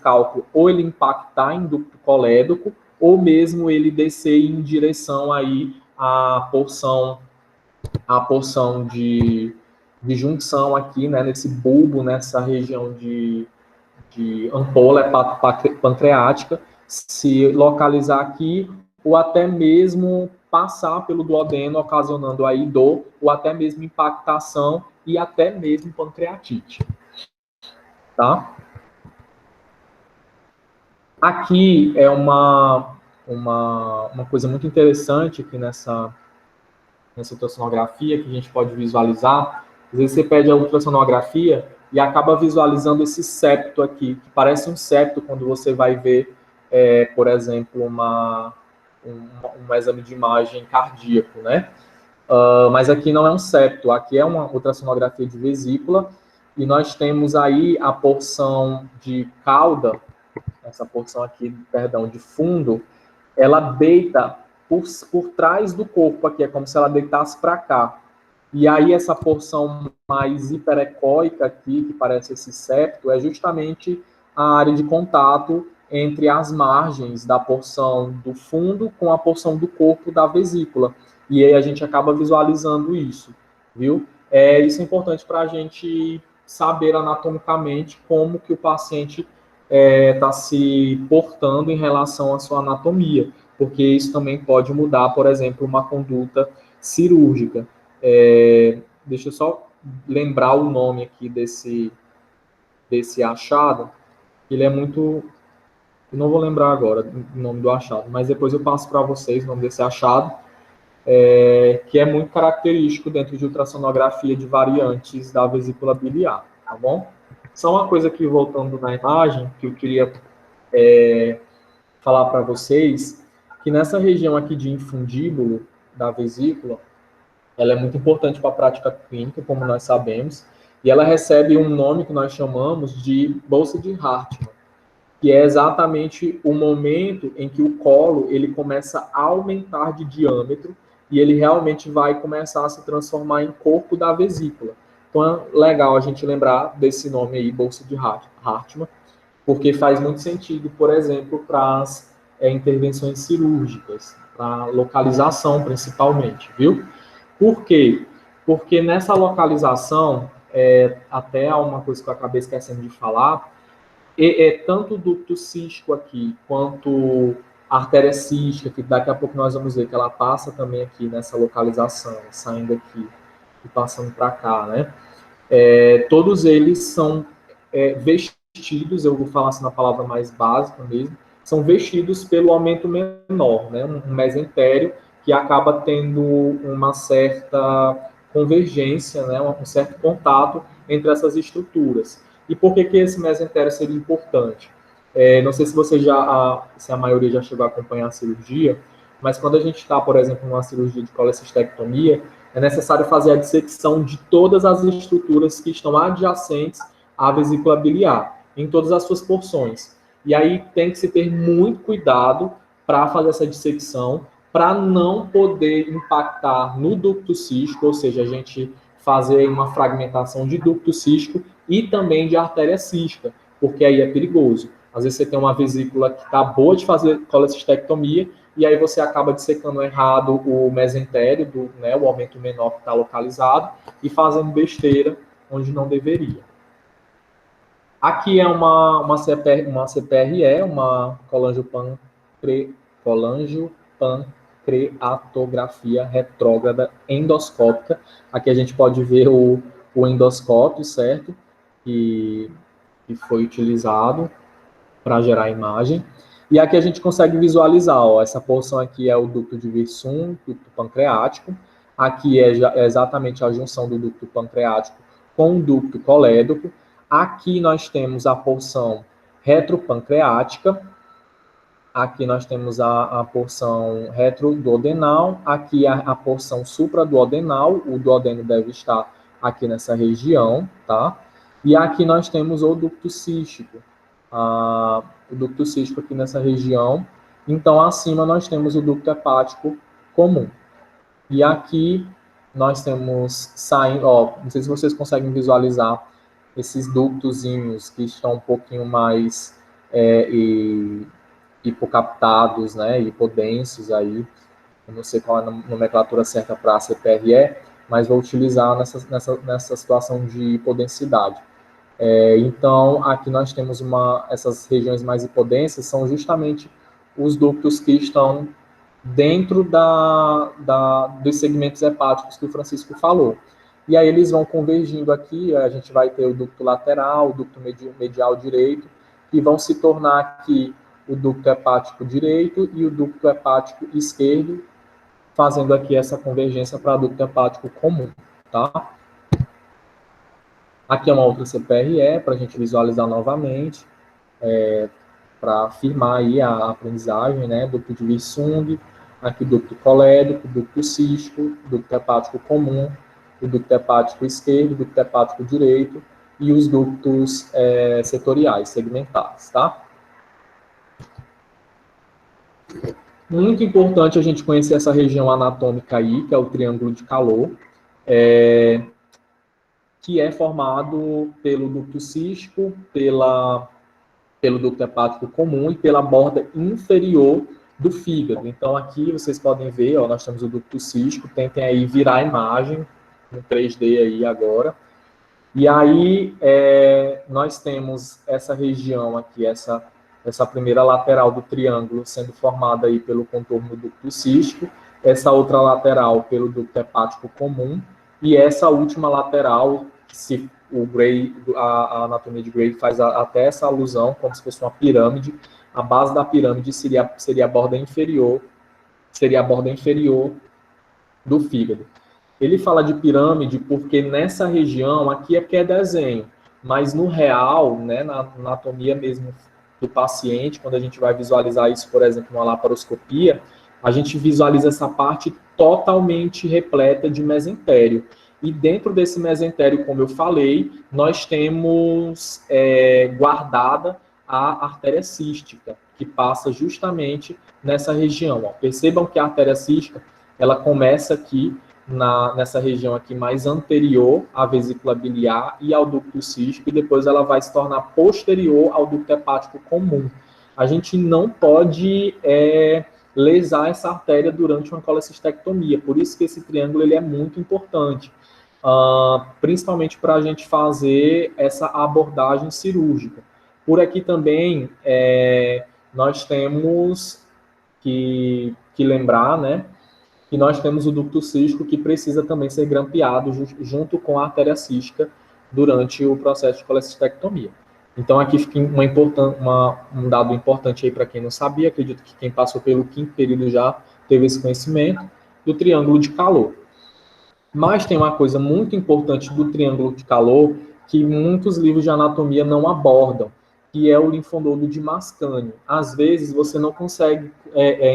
cálculo, ou ele impactar em ducto colédoco, ou mesmo ele descer em direção aí à porção de junção aqui, né, nesse bulbo, nessa região de ampola hepatopancreática, se localizar aqui, ou até mesmo passar pelo duodeno, ocasionando aí dor, ou até mesmo impactação e até mesmo pancreatite. Tá? Aqui é uma coisa muito interessante aqui nessa ultrassonografia que a gente pode visualizar. Às vezes você pede a ultrassonografia e acaba visualizando esse septo aqui, que parece um septo quando você vai ver, por exemplo, um exame de imagem cardíaco, né? Mas aqui não é um septo, aqui é uma ultrassonografia de vesícula, e nós temos aí a porção de cauda, essa porção aqui, perdão, de fundo, ela deita por trás do corpo aqui, é como se ela deitasse para cá. E aí essa porção mais hiperecóica aqui, que parece esse septo, é justamente a área de contato entre as margens da porção do fundo com a porção do corpo da vesícula. E aí a gente acaba visualizando isso, viu? Isso é importante para a gente saber anatomicamente como que o paciente está se portando em relação à sua anatomia, porque isso também pode mudar, por exemplo, uma conduta cirúrgica. Deixa eu só lembrar o nome aqui desse achado. Ele é muito... Eu não vou lembrar agora o nome do achado, mas depois eu passo para vocês o nome desse achado, que é muito característico dentro de ultrassonografia de variantes da vesícula biliar, tá bom? Só uma coisa aqui, voltando na imagem, que eu queria falar para vocês, que nessa região aqui de infundíbulo da vesícula, ela é muito importante para a prática clínica, como nós sabemos, e ela recebe um nome que nós chamamos de bolsa de Hartmann, que é exatamente o momento em que o colo ele começa a aumentar de diâmetro e ele realmente vai começar a se transformar em corpo da vesícula. Então é legal a gente lembrar desse nome aí, bolsa de Hartmann, porque faz muito sentido, por exemplo, para as intervenções cirúrgicas, para localização principalmente, viu? Por quê? Porque nessa localização, até uma coisa que eu acabei esquecendo de falar, tanto o ducto cístico aqui, quanto a artéria cística, que daqui a pouco nós vamos ver que ela passa também aqui nessa localização, saindo aqui e passando para cá, né? Todos eles são vestidos, eu vou falar assim na palavra mais básica mesmo, são vestidos pelo aumento menor, né? Um mesentério que acaba tendo uma certa convergência, né? Um certo contato entre essas estruturas. E por que esse mesentério seria importante? Não sei se se a maioria já chegou a acompanhar a cirurgia, mas quando a gente está, por exemplo, numa cirurgia de colecistectomia, é necessário fazer a dissecção de todas as estruturas que estão adjacentes à vesícula biliar, em todas as suas porções. E aí tem que se ter muito cuidado para fazer essa dissecção, para não poder impactar no ducto cístico, ou seja, a gente fazer uma fragmentação de ducto cístico e também de artéria cística, porque aí é perigoso. Às vezes você tem uma vesícula que está boa de fazer colecistectomia, e aí você acaba dissecando errado o mesentério, né, o aumento menor que está localizado, e fazendo besteira onde não deveria. Aqui é uma CPRE, uma colangiopancreatectomia colangiopancreatografia retrógrada endoscópica. Aqui a gente pode ver o endoscópio, certo? Que foi utilizado para gerar a imagem. E aqui a gente consegue visualizar, ó, essa porção aqui é o ducto de Wirsung, ducto pancreático. Aqui é exatamente a junção do ducto pancreático com o ducto colédoco. Aqui nós temos a porção retropancreática. Aqui nós temos a porção retroduodenal. Aqui a porção supraduodenal. O duodeno deve estar aqui nessa região, tá? E aqui nós temos o ducto cístico. O ducto cístico aqui nessa região. Então, acima nós temos o ducto hepático comum. E aqui nós temos saindo, ó, não sei se vocês conseguem visualizar esses ductozinhos que estão um pouquinho mais hipocaptados, né, hipodensos aí. Eu não sei qual é a nomenclatura certa para a CPRE, mas vou utilizar nessa situação de hipodensidade. Então, aqui nós temos essas regiões mais hipodensas, são justamente os ductos que estão dentro dos segmentos hepáticos que o Francisco falou. E aí eles vão convergindo aqui, a gente vai ter o ducto lateral, o ducto medial direito, que vão se tornar aqui o ducto hepático direito e o ducto hepático esquerdo, fazendo aqui essa convergência para o ducto hepático comum, tá? Aqui é uma outra CPRE, para a gente visualizar novamente, para afirmar aí a aprendizagem, né? Ducto de Wirsung, aqui o ducto colédoco, ducto cístico, ducto hepático comum, o ducto hepático esquerdo, o ducto hepático direito e os ductos setoriais, segmentares, tá? Muito importante a gente conhecer essa região anatômica aí, que é o triângulo de calor, que é formado pelo ducto cístico, pelo ducto hepático comum e pela borda inferior do fígado. Então, aqui vocês podem ver, ó, nós temos o ducto cístico, tentem aí virar a imagem no 3D aí agora. E aí, nós temos essa região aqui, essa primeira lateral do triângulo sendo formada aí pelo contorno do ducto cístico, essa outra lateral pelo ducto hepático comum, e essa última lateral, se o Gray, a anatomia de Gray faz até essa alusão, como se fosse uma pirâmide, a base da pirâmide seria a borda inferior, do fígado. Ele fala de pirâmide porque nessa região, aqui é porque é desenho, mas no real, né, na anatomia mesmo do paciente, quando a gente vai visualizar isso, por exemplo, numa laparoscopia, a gente visualiza essa parte totalmente repleta de mesentério. E dentro desse mesentério, como eu falei, nós temos guardada a artéria cística, que passa justamente nessa região. Ó. Percebam que a artéria cística, ela começa aqui, nessa região aqui mais anterior à vesícula biliar e ao ducto cístico, e depois ela vai se tornar posterior ao ducto hepático comum. A gente não pode lesar essa artéria durante uma colecistectomia, por isso que esse triângulo ele é muito importante, principalmente para a gente fazer essa abordagem cirúrgica. Por aqui também nós temos que lembrar, né, que nós temos o ducto cístico que precisa também ser grampeado junto com a artéria cística durante o processo de colecistectomia. Então, aqui fica um dado importante aí para quem não sabia, acredito que quem passou pelo 5º período já teve esse conhecimento, do triângulo de calor. Mas tem uma coisa muito importante do triângulo de calor que muitos livros de anatomia não abordam, que é o linfonodo de Mascagni. Às vezes, você não consegue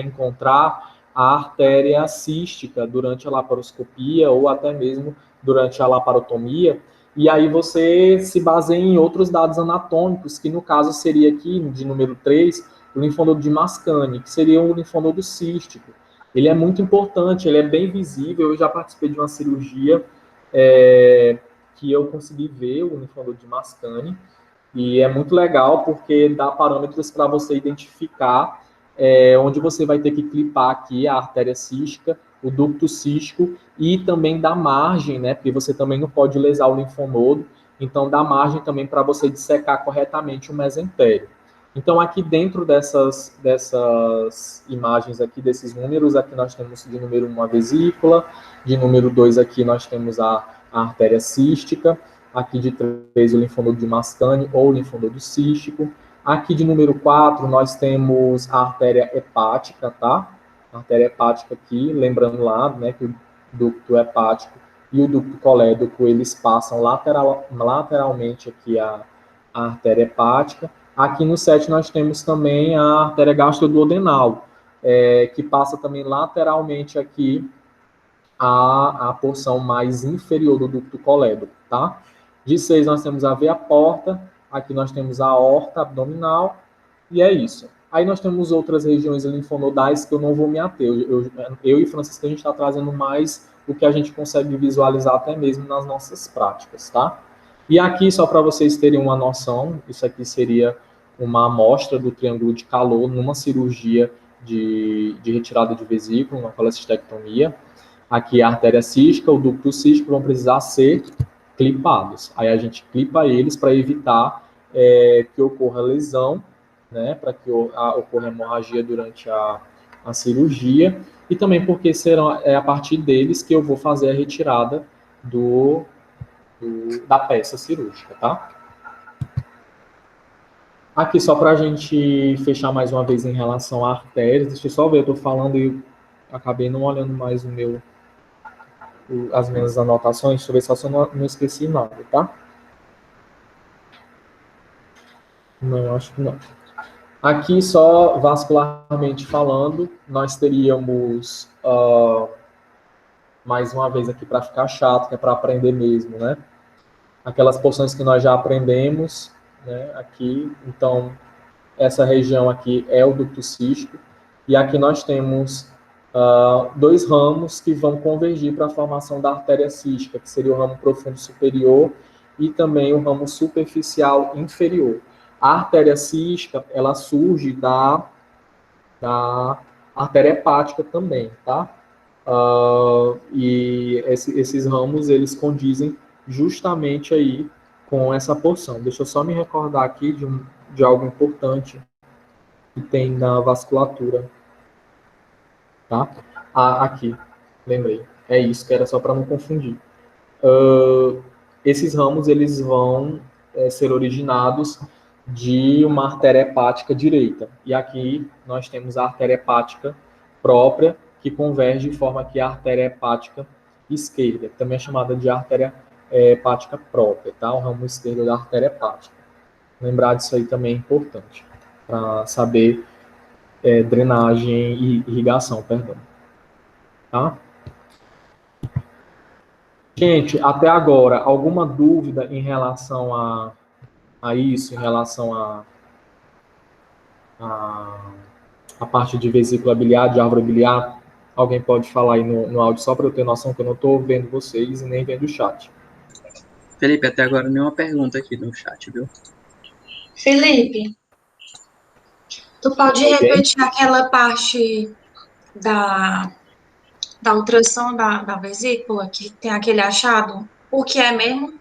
encontrar a artéria cística durante a laparoscopia ou até mesmo durante a laparotomia, e aí você se baseia em outros dados anatômicos, que no caso seria aqui, de número 3, o linfonodo de Mascagni, que seria um linfonodo cístico. Ele é muito importante, ele é bem visível, eu já participei de uma cirurgia que eu consegui ver o linfonodo de Mascagni, e é muito legal porque dá parâmetros para você identificar onde você vai ter que clipar aqui a artéria cística, o ducto cístico e também dá margem, né? Porque você também não pode lesar o linfonodo, então dá margem também para você dissecar corretamente o mesentério. Então, aqui dentro dessas imagens aqui, desses números, aqui nós temos de número 1 a vesícula, de número 2 aqui nós temos a artéria cística, aqui de 3 o linfonodo de Mascani ou linfonodo cístico, aqui de número 4 nós temos a artéria hepática, tá? A artéria hepática aqui, lembrando lá, né, que o ducto hepático e o ducto colédoco, eles passam lateralmente aqui a artéria hepática. Aqui no 7 nós temos também a artéria gastroduodenal, que passa também lateralmente aqui a porção mais inferior do ducto colédoco, tá? De 6 nós temos a veia porta, aqui nós temos a aorta abdominal, e é isso. Aí nós temos outras regiões linfonodais que eu não vou me ater. Eu e Francisco, a gente está trazendo mais o que a gente consegue visualizar até mesmo nas nossas práticas, tá? E aqui, só para vocês terem uma noção, isso aqui seria uma amostra do triângulo de calor numa cirurgia de retirada de vesícula, uma colecistectomia. Aqui a artéria cística, o ducto cístico vão precisar ser clipados. Aí a gente clipa eles para evitar que ocorra lesão, né, para que ocorra hemorragia durante a cirurgia, e também porque serão a partir deles que eu vou fazer a retirada da peça cirúrgica, tá? Aqui, só para a gente fechar mais uma vez em relação a artérias, deixa eu só ver, eu estou falando e acabei não olhando mais as minhas anotações, deixa eu ver se eu não esqueci nada, tá? Não, acho que não. Aqui, só vascularmente falando, nós teríamos, mais uma vez aqui para ficar chato, que é para aprender mesmo, né? Aquelas porções que nós já aprendemos, né? Aqui, então, essa região aqui é o ducto cístico, e aqui nós temos dois ramos que vão convergir para a formação da artéria cística, que seria o ramo profundo superior e também o ramo superficial inferior. A artéria cística, ela surge da artéria hepática também, tá? E esses ramos, eles condizem justamente aí com essa porção. Deixa eu só me recordar aqui de algo importante que tem na vasculatura, tá? Aqui, lembrei. É isso, que era só para não confundir. Esses ramos, eles vão ser originados de uma artéria hepática direita. E aqui nós temos a artéria hepática própria, que converge e forma aqui a artéria hepática esquerda, que também é chamada de artéria hepática própria, tá? O ramo esquerdo da artéria hepática. Lembrar disso aí também é importante, para saber drenagem e irrigação, perdão. Tá? Gente, até agora, alguma dúvida em relação a isso, em relação a parte de vesícula biliar, de árvore biliar? Alguém pode falar aí no áudio, só para eu ter noção que eu não estou vendo vocês e nem vendo o chat. Felipe, até agora nenhuma pergunta aqui no chat, viu? Felipe, tu pode repetir aquela parte da ultrassom da vesícula, que tem aquele achado? O que é mesmo?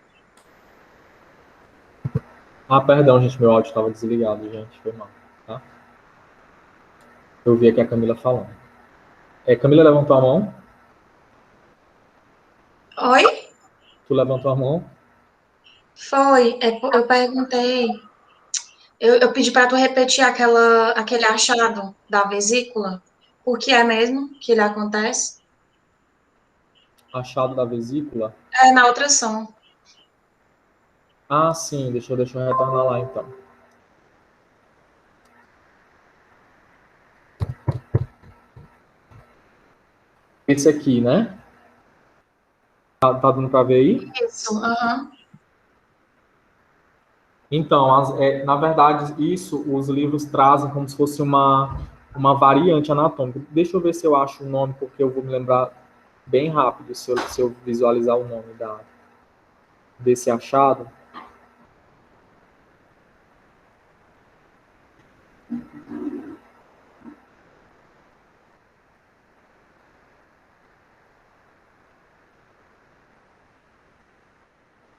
Perdão, gente, meu áudio estava desligado, gente, foi mal, tá? Eu vi aqui a Camila falando. Camila levantou a mão? Oi? Tu levantou a mão? Foi. Eu perguntei. Eu pedi para tu repetir aquele achado da vesícula. O que é mesmo que ele acontece? Achado da vesícula? É na ultrassom. Sim, deixa eu retornar lá, então. Esse aqui, né? Tá dando para ver aí? Isso, aham. Então, na verdade, isso os livros trazem como se fosse uma variante anatômica. Deixa eu ver se eu acho o nome, porque eu vou me lembrar bem rápido se eu visualizar o nome desse achado.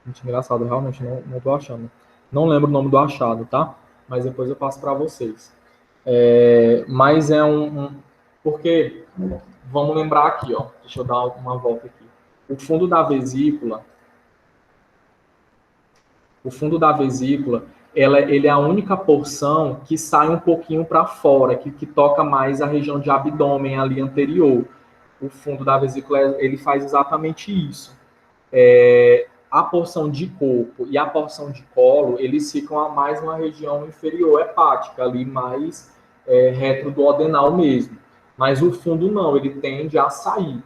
Muito engraçado, realmente não estou achando. Não lembro o nome do achado, tá? mas depois eu passo para vocês. Mas porque, vamos lembrar aqui, ó, deixa eu dar uma volta aqui. O fundo da vesícula, ele é a única porção que sai um pouquinho para fora, que toca mais a região de abdômen ali anterior. O fundo da vesícula, ele faz exatamente isso. A porção de corpo e a porção de colo, eles ficam a mais uma região inferior hepática, ali mais retroduodenal mesmo. Mas o fundo não, ele tende a sair.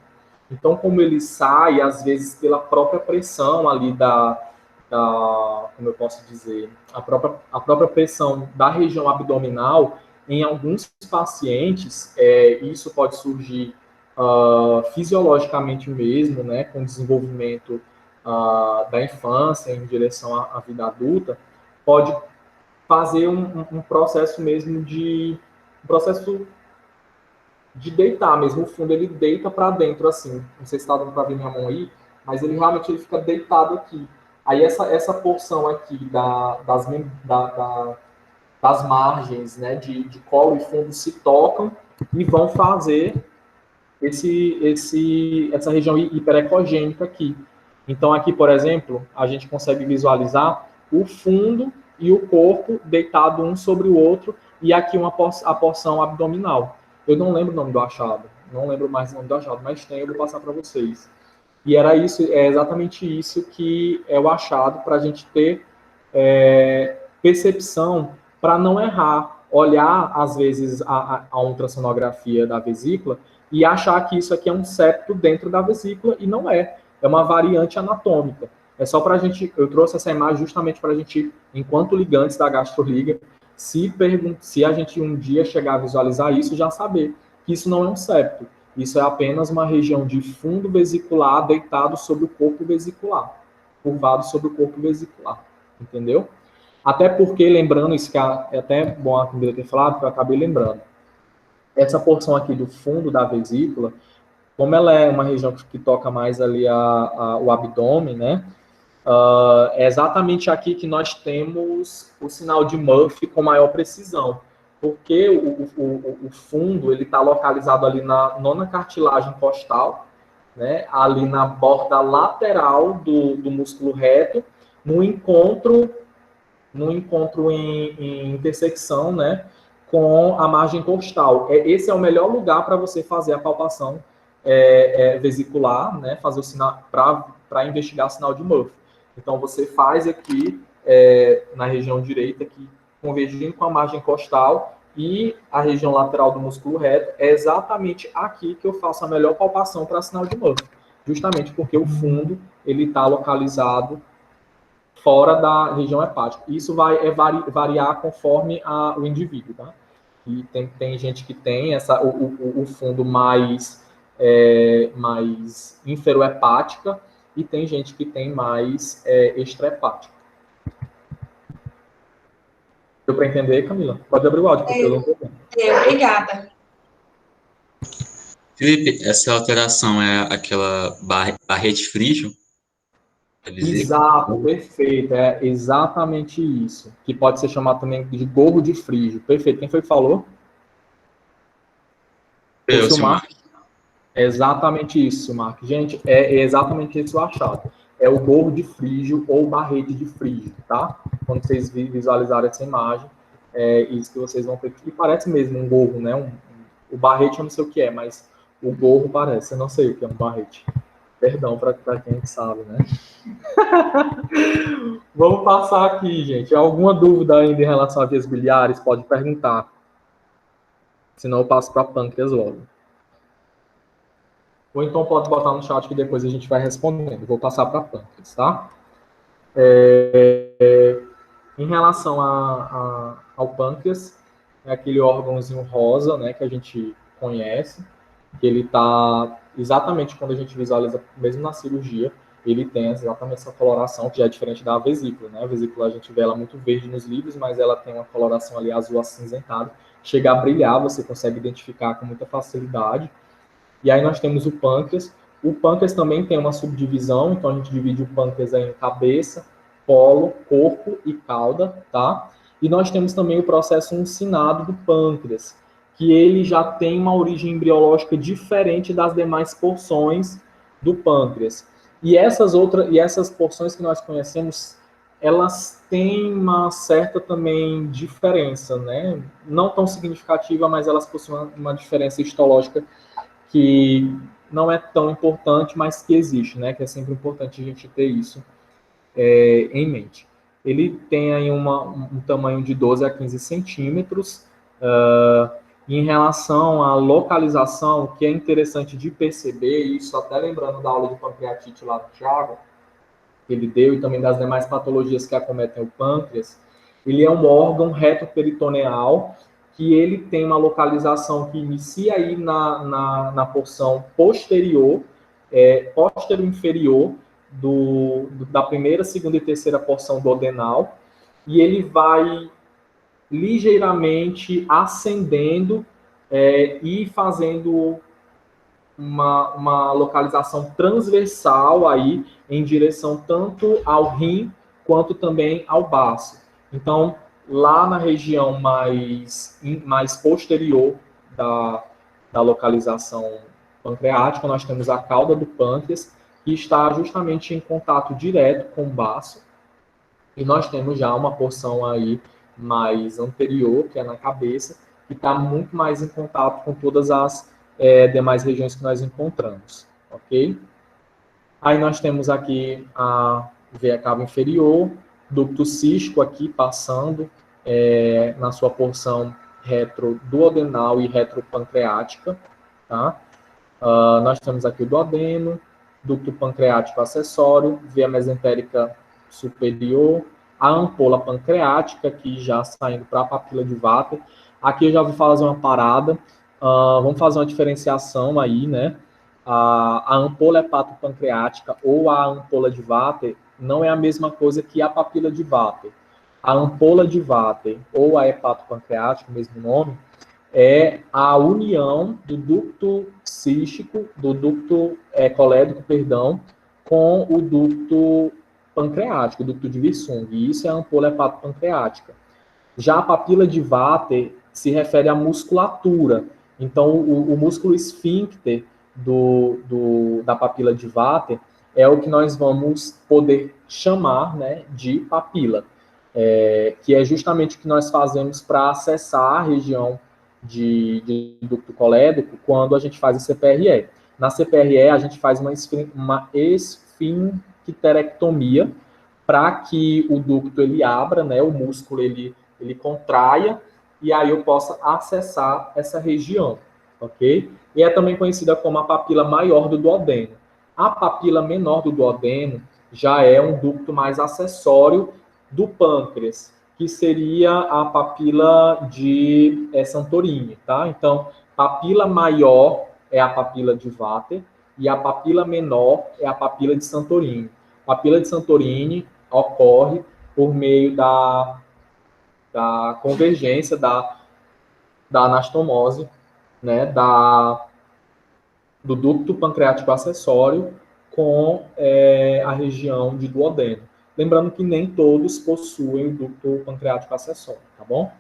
Então, como ele sai, às vezes, pela própria pressão ali como eu posso dizer, a própria pressão da região abdominal, em alguns pacientes, isso pode surgir fisiologicamente mesmo, né, com o desenvolvimento da infância em direção à vida adulta, pode fazer um processo mesmo de deitar mesmo. O fundo, ele deita para dentro, assim. Não sei se está dando para ver minha mão aí, mas ele realmente fica deitado aqui. Aí essa porção aqui das margens, né, de colo e fundo se tocam e vão fazer essa região hiperecogênica aqui. Então, aqui, por exemplo, a gente consegue visualizar o fundo e o corpo deitado um sobre o outro, e aqui a porção abdominal. Eu não lembro o nome do achado, não lembro mais o nome do achado, mas tem, eu vou passar para vocês. E é exatamente isso que é o achado, para a gente ter percepção, para não errar, olhar, às vezes, a ultrassonografia da vesícula e achar que isso aqui é um septo dentro da vesícula, e não é. É uma variante anatômica. É só para a gente, eu trouxe essa imagem justamente para a gente, enquanto ligantes da gastroliga, se a gente um dia chegar a visualizar isso, já saber que isso não é um septo. Isso é apenas uma região de fundo vesicular deitado sobre o corpo vesicular, curvado sobre o corpo vesicular, entendeu? Até porque, lembrando, isso que é até bom a Camila ter falado, que eu acabei lembrando, essa porção aqui do fundo da vesícula, como ela é uma região que toca mais ali o abdômen, né? É exatamente aqui que nós temos o sinal de Murphy com maior precisão, porque o fundo ele está localizado ali na nona cartilagem costal, né? Ali na borda lateral do músculo reto, no encontro em intersecção, né, com a margem costal. Esse é o melhor lugar para você fazer a palpação vesicular, né, fazer o sinal para investigar o sinal de Murphy. Então, você faz aqui na região direita, aqui, convergindo com a margem costal, e a região lateral do músculo reto, é exatamente aqui que eu faço a melhor palpação para sinal de Murphy. Justamente porque o fundo ele está localizado fora da região hepática. Isso vai variar conforme o indivíduo, tá? E tem gente que tem o fundo mais inferohepática, e tem gente que tem mais extrahepática. Deu para entender, Camila? Pode abrir o áudio, porque eu não estou vendo. Obrigada. Felipe, essa alteração é aquela barrete frígio? Exato, perfeito. É exatamente isso. Que pode ser chamado também de gorro de frígio. Perfeito. Quem foi que falou? Eu, Silmar. É exatamente isso, Silmar. Gente, é exatamente esse o achado. É o gorro de frígio ou barrete de frígio, tá? Quando vocês visualizarem essa imagem, é isso que vocês vão ver. E parece mesmo um gorro, né? O barrete eu não sei o que é, mas o gorro parece. Eu não sei o que é um barrete. Perdão para quem sabe, né? Vamos passar aqui, gente. Alguma dúvida ainda em relação a vias biliares? Pode perguntar. Senão eu passo para pâncreas logo. Ou então pode botar no chat que depois a gente vai respondendo. Vou passar para pâncreas, tá? Em relação ao pâncreas, é aquele órgãozinho rosa, né, que a gente conhece, que ele está exatamente quando a gente visualiza, mesmo na cirurgia, ele tem exatamente essa coloração, que já é diferente da vesícula, né? A vesícula a gente vê ela muito verde nos livros, mas ela tem uma coloração ali azul acinzentada, chega a brilhar, você consegue identificar com muita facilidade. E aí nós temos o pâncreas. O pâncreas também tem uma subdivisão, então a gente divide o pâncreas em cabeça, colo, corpo e cauda, tá? E nós temos também o processo uncinado do pâncreas, que ele já tem uma origem embriológica diferente das demais porções do pâncreas. E essas porções que nós conhecemos, elas têm uma certa também diferença, né? Não tão significativa, mas elas possuem uma diferença histológica que não é tão importante, mas que existe, né? Que é sempre importante a gente ter isso em mente. Ele tem aí um tamanho de 12 a 15 centímetros. Em relação à localização, o que é interessante de perceber, isso até lembrando da aula de pancreatite lá do Thiago, que ele deu, e também das demais patologias que acometem o pâncreas, ele é um órgão retoperitoneal que ele tem uma localização que inicia aí na porção posterior, inferior da primeira, segunda e terceira porção do adenal, e ele vai ligeiramente ascendendo e fazendo uma localização transversal aí em direção tanto ao rim quanto também ao baço. Então, lá na região mais posterior da localização pancreática, nós temos a cauda do pâncreas, que está justamente em contato direto com o baço, e nós temos já uma porção aí mais anterior, que é na cabeça, que está muito mais em contato com todas as demais regiões que nós encontramos, ok? Aí nós temos aqui a veia cava inferior, ducto cístico aqui passando na sua porção retroduodenal e retropancreática, tá? Nós temos aqui o duodeno, ducto pancreático acessório, veia mesentérica superior, a ampola pancreática, aqui já saindo para a papila de Vater. Aqui eu já vou fazer uma parada, vamos fazer uma diferenciação aí, né? A ampola hepatopancreática ou a ampola de Vater não é a mesma coisa que a papila de Vater. A ampola de Vater ou a hepatopancreática, o mesmo nome, é a união do ducto cístico, do ducto colédoco, perdão, com o ducto pancreático, o ducto de Wirsung, e isso é a ampola hepatopancreática. Já a papila de Vater se refere à musculatura. Então, o músculo esfíncter da papila de Vater é o que nós vamos poder chamar, né, de papila, que é justamente o que nós fazemos para acessar a região de ducto colédoco quando a gente faz a CPRE. Na CPRE, a gente faz uma esfincterectomia para que o ducto ele abra, né, o músculo ele contraia, e aí eu possa acessar essa região, ok? E é também conhecida como a papila maior do duodeno. A papila menor do duodeno já é um ducto mais acessório do pâncreas, que seria a papila de Santorini, tá? Então, papila maior é a papila de Vater e a papila menor é a papila de Santorini. A papila de Santorini ocorre por meio da convergência da anastomose, né, do ducto pancreático acessório com a região de duodeno. Lembrando que nem todos possuem o ducto pancreático acessório, tá bom?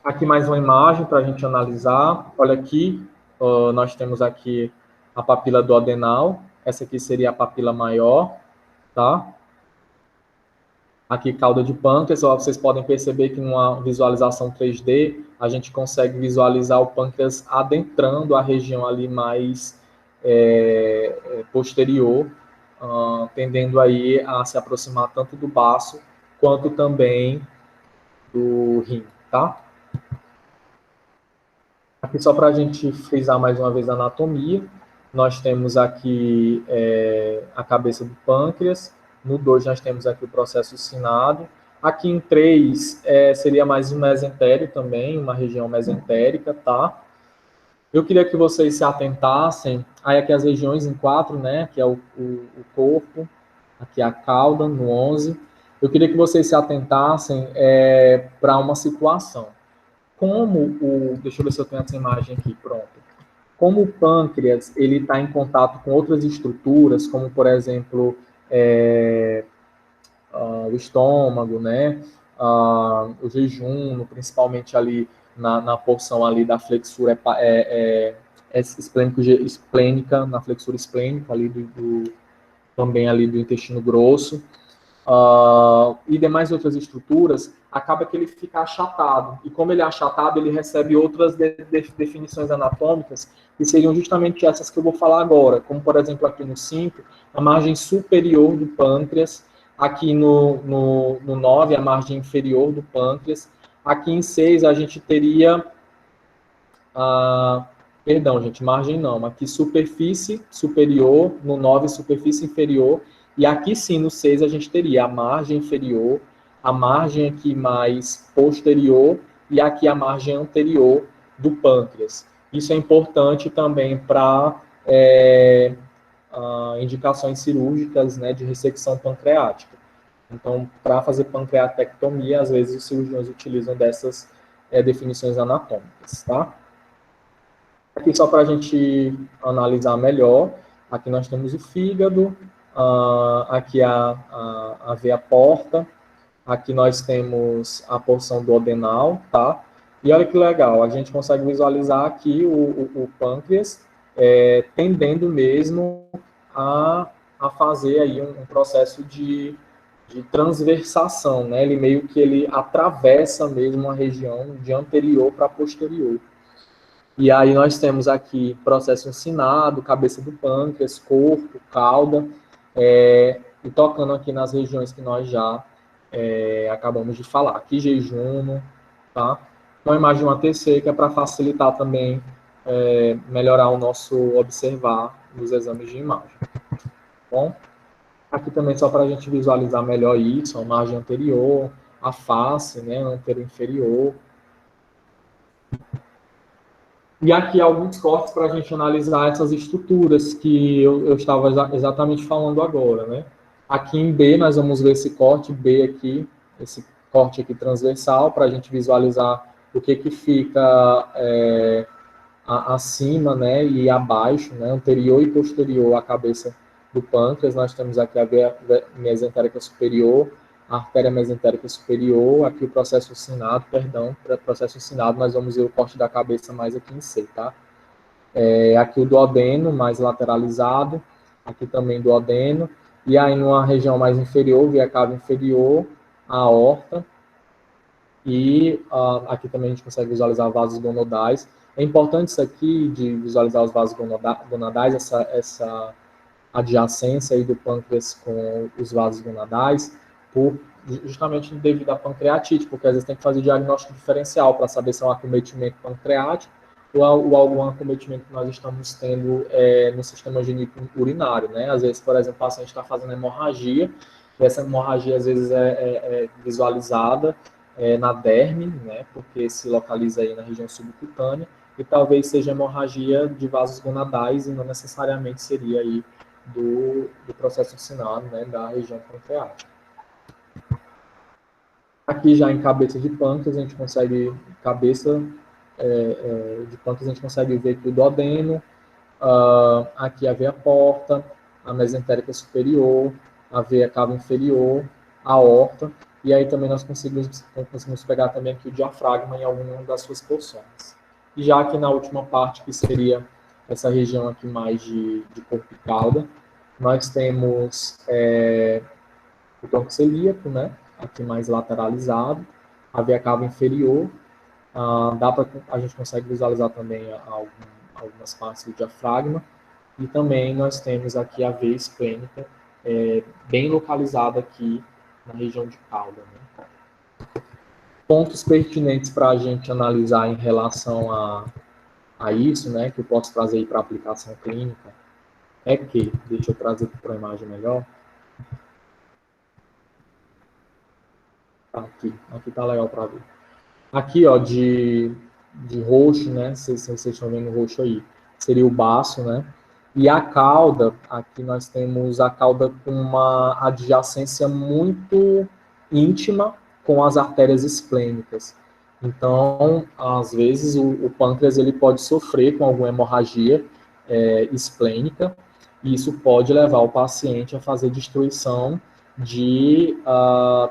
Aqui mais uma imagem para a gente analisar. Olha aqui, nós temos aqui a papila duodenal. Essa aqui seria a papila maior, tá? Aqui, cauda de pâncreas. Vocês podem perceber que numa visualização 3D, a gente consegue visualizar o pâncreas adentrando a região ali mais posterior, tendendo aí a se aproximar tanto do baço quanto também do rim, tá? Aqui só para a gente frisar mais uma vez a anatomia, nós temos aqui a cabeça do pâncreas, no 2 nós temos aqui o processo sinado, aqui em 3 seria mais um mesentério também, uma região mesentérica, tá? Eu queria que vocês se atentassem, aí aqui as regiões em 4, né, que é o corpo, aqui a cauda, no 11. Eu queria que vocês se atentassem para uma situação. Deixa eu ver se eu tenho essa imagem aqui, pronto. Como o pâncreas, ele está em contato com outras estruturas, como, por exemplo, o estômago, né? O jejum, principalmente ali na porção ali da flexura esplênica, na flexura esplênica ali também ali do intestino grosso. E demais outras estruturas, acaba que ele fica achatado. E como ele é achatado, ele recebe outras definições anatômicas, que seriam justamente essas que eu vou falar agora. Como, por exemplo, aqui no 5, a margem superior do pâncreas. Aqui no 9, a margem inferior do pâncreas. Aqui em 6, a gente teria... perdão, gente, margem não. Aqui superfície superior, no 9, superfície inferior. E aqui sim, no 6, a gente teria a margem inferior, a margem aqui mais posterior e aqui a margem anterior do pâncreas. Isso é importante também para indicações cirúrgicas, né, de ressecção pancreática. Então, para fazer pancreatectomia, às vezes os cirurgiões utilizam dessas definições anatômicas, tá? Aqui só para a gente analisar melhor, aqui nós temos o fígado, aqui a veia porta, aqui nós temos a porção duodenal, tá? E olha que legal, a gente consegue visualizar aqui o pâncreas tendendo mesmo a fazer aí um processo de transversação, né? Ele meio que ele atravessa mesmo a região de anterior para posterior. E aí nós temos aqui processo uncinado, cabeça do pâncreas, corpo, cauda, e tocando aqui nas regiões que nós já acabamos de falar. Aqui jejum, tá? Uma imagem 1TC, que é para facilitar também, melhorar o nosso observar nos exames de imagem. Bom, aqui também só para a gente visualizar melhor isso, a margem anterior, a face, né, anterior-inferior. E aqui alguns cortes para a gente analisar essas estruturas que eu estava exatamente falando agora, né? Aqui em B nós vamos ver esse corte B aqui, esse corte aqui transversal, para a gente visualizar o que fica acima, né, e abaixo, né, anterior e posterior à cabeça do pâncreas. Nós temos aqui a veia mesentérica superior, a artéria mesentérica superior, aqui o processo uncinado, processo uncinado, nós vamos ver o corte da cabeça mais aqui em C, tá? Aqui o duodeno, mais lateralizado, aqui também duodeno, e aí numa região mais inferior, via cava inferior, a aorta, e aqui também a gente consegue visualizar vasos gonodais. É importante isso aqui, de visualizar os vasos gonadais, essa adjacência aí do pâncreas com os vasos gonadais, justamente devido à pancreatite, porque às vezes tem que fazer diagnóstico diferencial para saber se é um acometimento pancreático ou algum acometimento que nós estamos tendo no sistema genítico urinário, né? Às vezes, por exemplo, o paciente está fazendo hemorragia, e essa hemorragia às vezes é visualizada na derme, né? Porque se localiza aí na região subcutânea, e talvez seja hemorragia de vasos gonadais e não necessariamente seria aí do processo uncinado, né? Da região pancreática. Aqui já em cabeça de pâncreas, a gente consegue, de pâncreas, a gente consegue ver aqui o duodeno, aqui a veia porta, a mesentérica superior, a veia cava inferior, a aorta, e aí também nós conseguimos pegar também aqui o diafragma em alguma das suas porções. E já aqui na última parte, que seria essa região aqui mais de corpo e cauda, nós temos o tronco celíaco, né? Aqui mais lateralizado, a veia cava inferior, a gente consegue visualizar também algumas partes do diafragma, e também nós temos aqui a veia esplênica, bem localizada aqui na região de cauda, né? Pontos pertinentes para a gente analisar em relação a isso, né, que eu posso trazer aí para aplicação clínica, é que, deixa eu trazer para a imagem melhor. Aqui tá legal para ver. Aqui, ó, de roxo, né, vocês estão vendo o roxo aí, seria o baço, né, e a cauda, aqui nós temos a cauda com uma adjacência muito íntima com as artérias esplênicas. Então, às vezes, o pâncreas ele pode sofrer com alguma hemorragia esplênica, e isso pode levar o paciente a fazer destruição de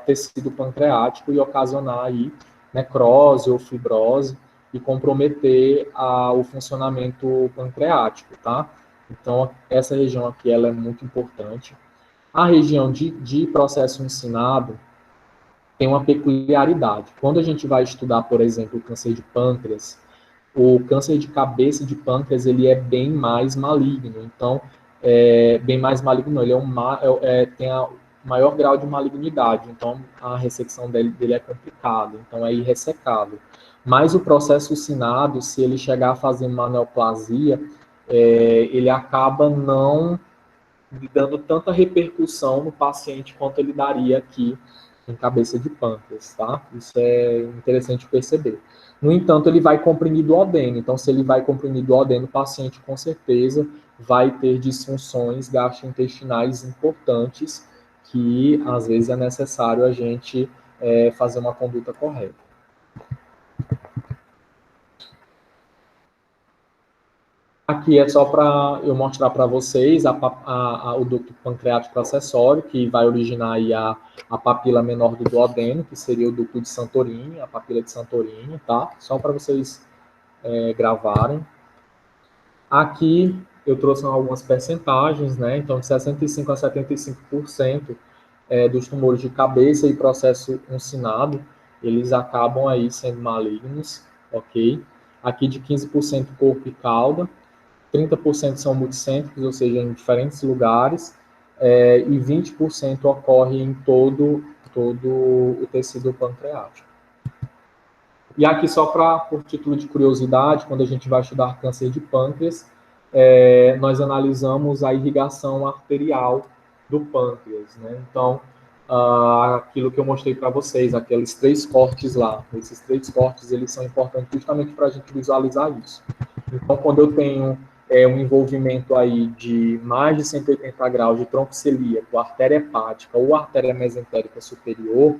tecido pancreático e ocasionar aí necrose ou fibrose e comprometer o funcionamento pancreático, tá? Então, essa região aqui ela é muito importante. A região de processo ensinado tem uma peculiaridade. Quando a gente vai estudar, por exemplo, o câncer de pâncreas, o câncer de cabeça de pâncreas, ele é bem mais maligno. Então, bem mais maligno, ele tem o maior grau de malignidade. Então, a ressecção dele é complicada. Então, é irressecável. Mas o processo ensinado, se ele chegar a fazer uma neoplasia, ele acaba não dando tanta repercussão no paciente quanto ele daria aqui em cabeça de pâncreas, tá? Isso é interessante perceber. No entanto, ele vai comprimir duodeno. Então, se ele vai comprimir duodeno, o paciente com certeza vai ter disfunções gastrointestinais importantes que, às vezes, é necessário a gente fazer uma conduta correta. Aqui é só para eu mostrar para vocês o ducto pancreático acessório, que vai originar aí a papila menor do duodeno, que seria o ducto de Santorini, a papila de Santorini, tá? Só para vocês gravarem. Aqui eu trouxe algumas percentagens, né? Então, de 65% a 75% dos tumores de cabeça e processo uncinado, eles acabam aí sendo malignos, ok? Aqui de 15% corpo e cauda, 30% são multicêntricos, ou seja, em diferentes lugares, e 20% ocorre em todo o tecido pancreático. E aqui, só por título de curiosidade, quando a gente vai estudar câncer de pâncreas, nós analisamos a irrigação arterial do pâncreas, né? Então, aquilo que eu mostrei para vocês, aqueles 3 cortes lá, esses 3 cortes, eles são importantes justamente para a gente visualizar isso. Então, quando eu tenho um envolvimento aí de mais de 180 graus de tronco celíaco, artéria hepática ou artéria mesentérica superior,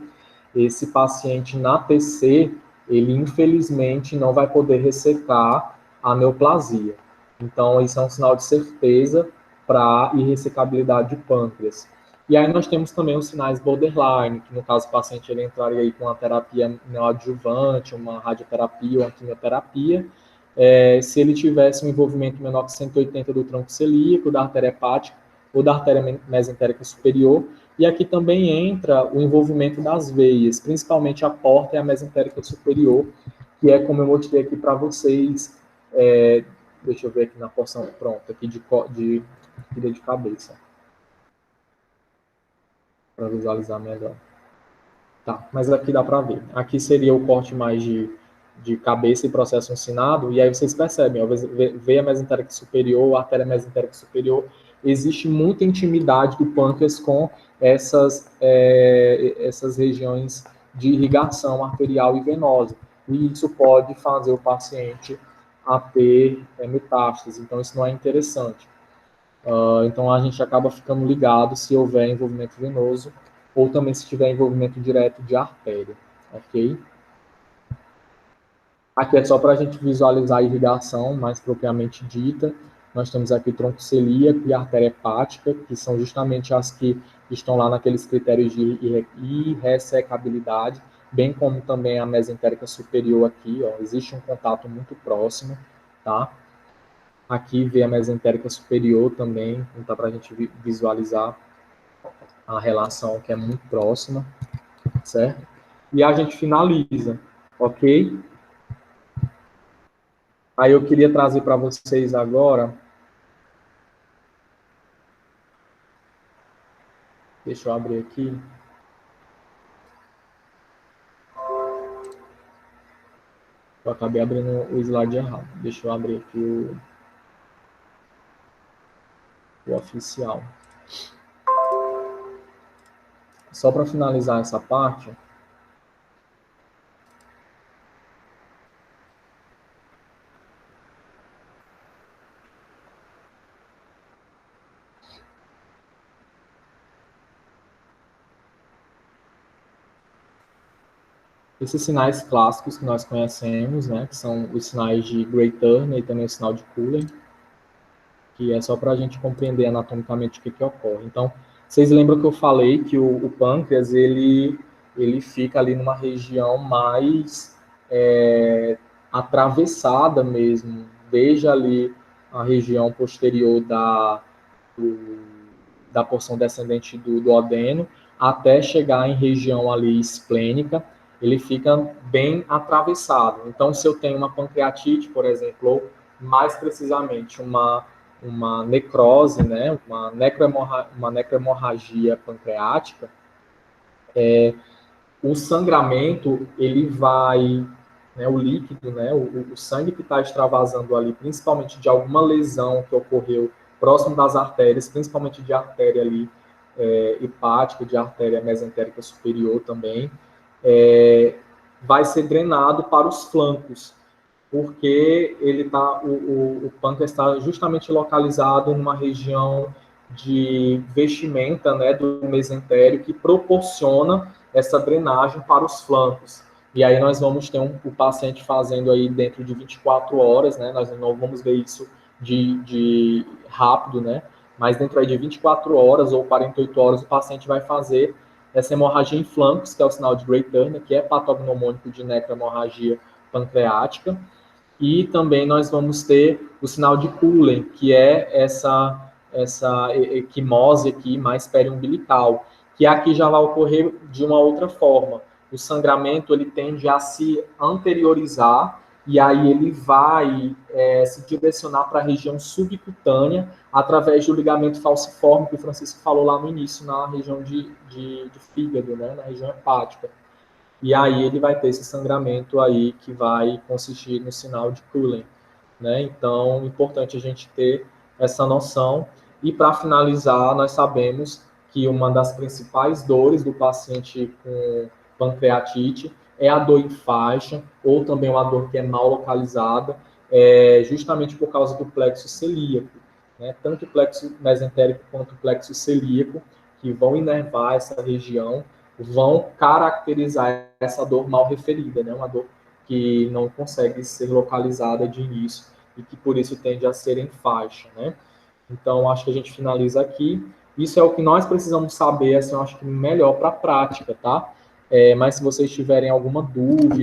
esse paciente na TC, ele infelizmente não vai poder ressecar a neoplasia. Então, isso é um sinal de certeza para a irressecabilidade de pâncreas. E aí nós temos também os sinais borderline, que no caso o paciente ele entraria aí com uma terapia neoadjuvante, uma radioterapia ou uma quimioterapia, se ele tivesse um envolvimento menor que 180 do tronco celíaco, da artéria hepática ou da artéria mesentérica superior. E aqui também entra o envolvimento das veias, principalmente a porta e a mesentérica superior, que é como eu mostrei aqui para vocês, deixa eu ver aqui na porção pronta, aqui de cabeça, para visualizar melhor. Tá, mas aqui dá para ver. Aqui seria o corte mais de cabeça e processo uncinado, e aí vocês percebem, ó, veia mesentérica superior, artéria mesentérica superior, existe muita intimidade do pâncreas com essas regiões de irrigação arterial e venosa, e isso pode fazer o paciente a ter metástase, então isso não é interessante. Então a gente acaba ficando ligado se houver envolvimento venoso, ou também se tiver envolvimento direto de artéria, ok? Aqui é só para a gente visualizar a irrigação mais propriamente dita. Nós temos aqui o tronco celíaco e a artéria hepática, que são justamente as que estão lá naqueles critérios de irressecabilidade, bem como também a mesentérica superior aqui, ó, existe um contato muito próximo, tá? Aqui vê a mesentérica superior também, então para a gente visualizar a relação que é muito próxima, certo? E a gente finaliza, ok? Aí eu queria trazer para vocês agora, deixa eu abrir aqui. Eu acabei abrindo o slide errado. Deixa eu abrir aqui o oficial. Só para finalizar essa parte, esses sinais clássicos que nós conhecemos, né, que são os sinais de Gray-Turner e também o sinal de Cullen, que é só para a gente compreender anatomicamente o que ocorre. Então, Vocês lembram que eu falei que o pâncreas, ele fica ali numa região mais atravessada mesmo, desde ali a região posterior da porção descendente do duodeno, até chegar em região ali esplênica, ele fica bem atravessado. Então, se eu tenho uma pancreatite, por exemplo, ou mais precisamente uma necrose, né, uma necrohemorragia pancreática, o sangramento, ele vai, né, o líquido, né, o sangue que está extravasando ali, principalmente de alguma lesão que ocorreu próximo das artérias, principalmente de artéria ali hepática, de artéria mesentérica superior também, vai ser drenado para os flancos, porque o pâncreas está justamente localizado numa região de vestimenta, né, do mesentério, que proporciona essa drenagem para os flancos. E aí nós vamos ter o paciente fazendo aí dentro de 24 horas, né, nós não vamos ver isso de rápido, né, mas dentro aí de 24 horas ou 48 horas o paciente vai fazer essa hemorragia em flancos, que é o sinal de Gray Turner, que é patognomônico de necrohemorragia pancreática. E também nós vamos ter o sinal de Cullen, que é essa equimose aqui mais periumbilical, que aqui já vai ocorrer de uma outra forma. O sangramento ele tende a se anteriorizar e aí ele vai se direcionar para a região subcutânea através do ligamento falciforme que o Francisco falou lá no início, na região de fígado, né, na região hepática. E aí ele vai ter esse sangramento aí que vai consistir no sinal de Cullen, né? Então, é importante a gente ter essa noção. E para finalizar, nós sabemos que uma das principais dores do paciente com pancreatite é a dor em faixa, ou também uma dor que é mal localizada, justamente por causa do plexo celíaco, né? Tanto o plexo mesentérico quanto o plexo celíaco, que vão inervar essa região, vão caracterizar essa dor mal referida, né? Uma dor que não consegue ser localizada de início e que por isso tende a ser em faixa, né? Então, acho que a gente finaliza aqui. Isso é o que nós precisamos saber, assim, eu acho que melhor para a prática, tá? Mas se vocês tiverem alguma dúvida,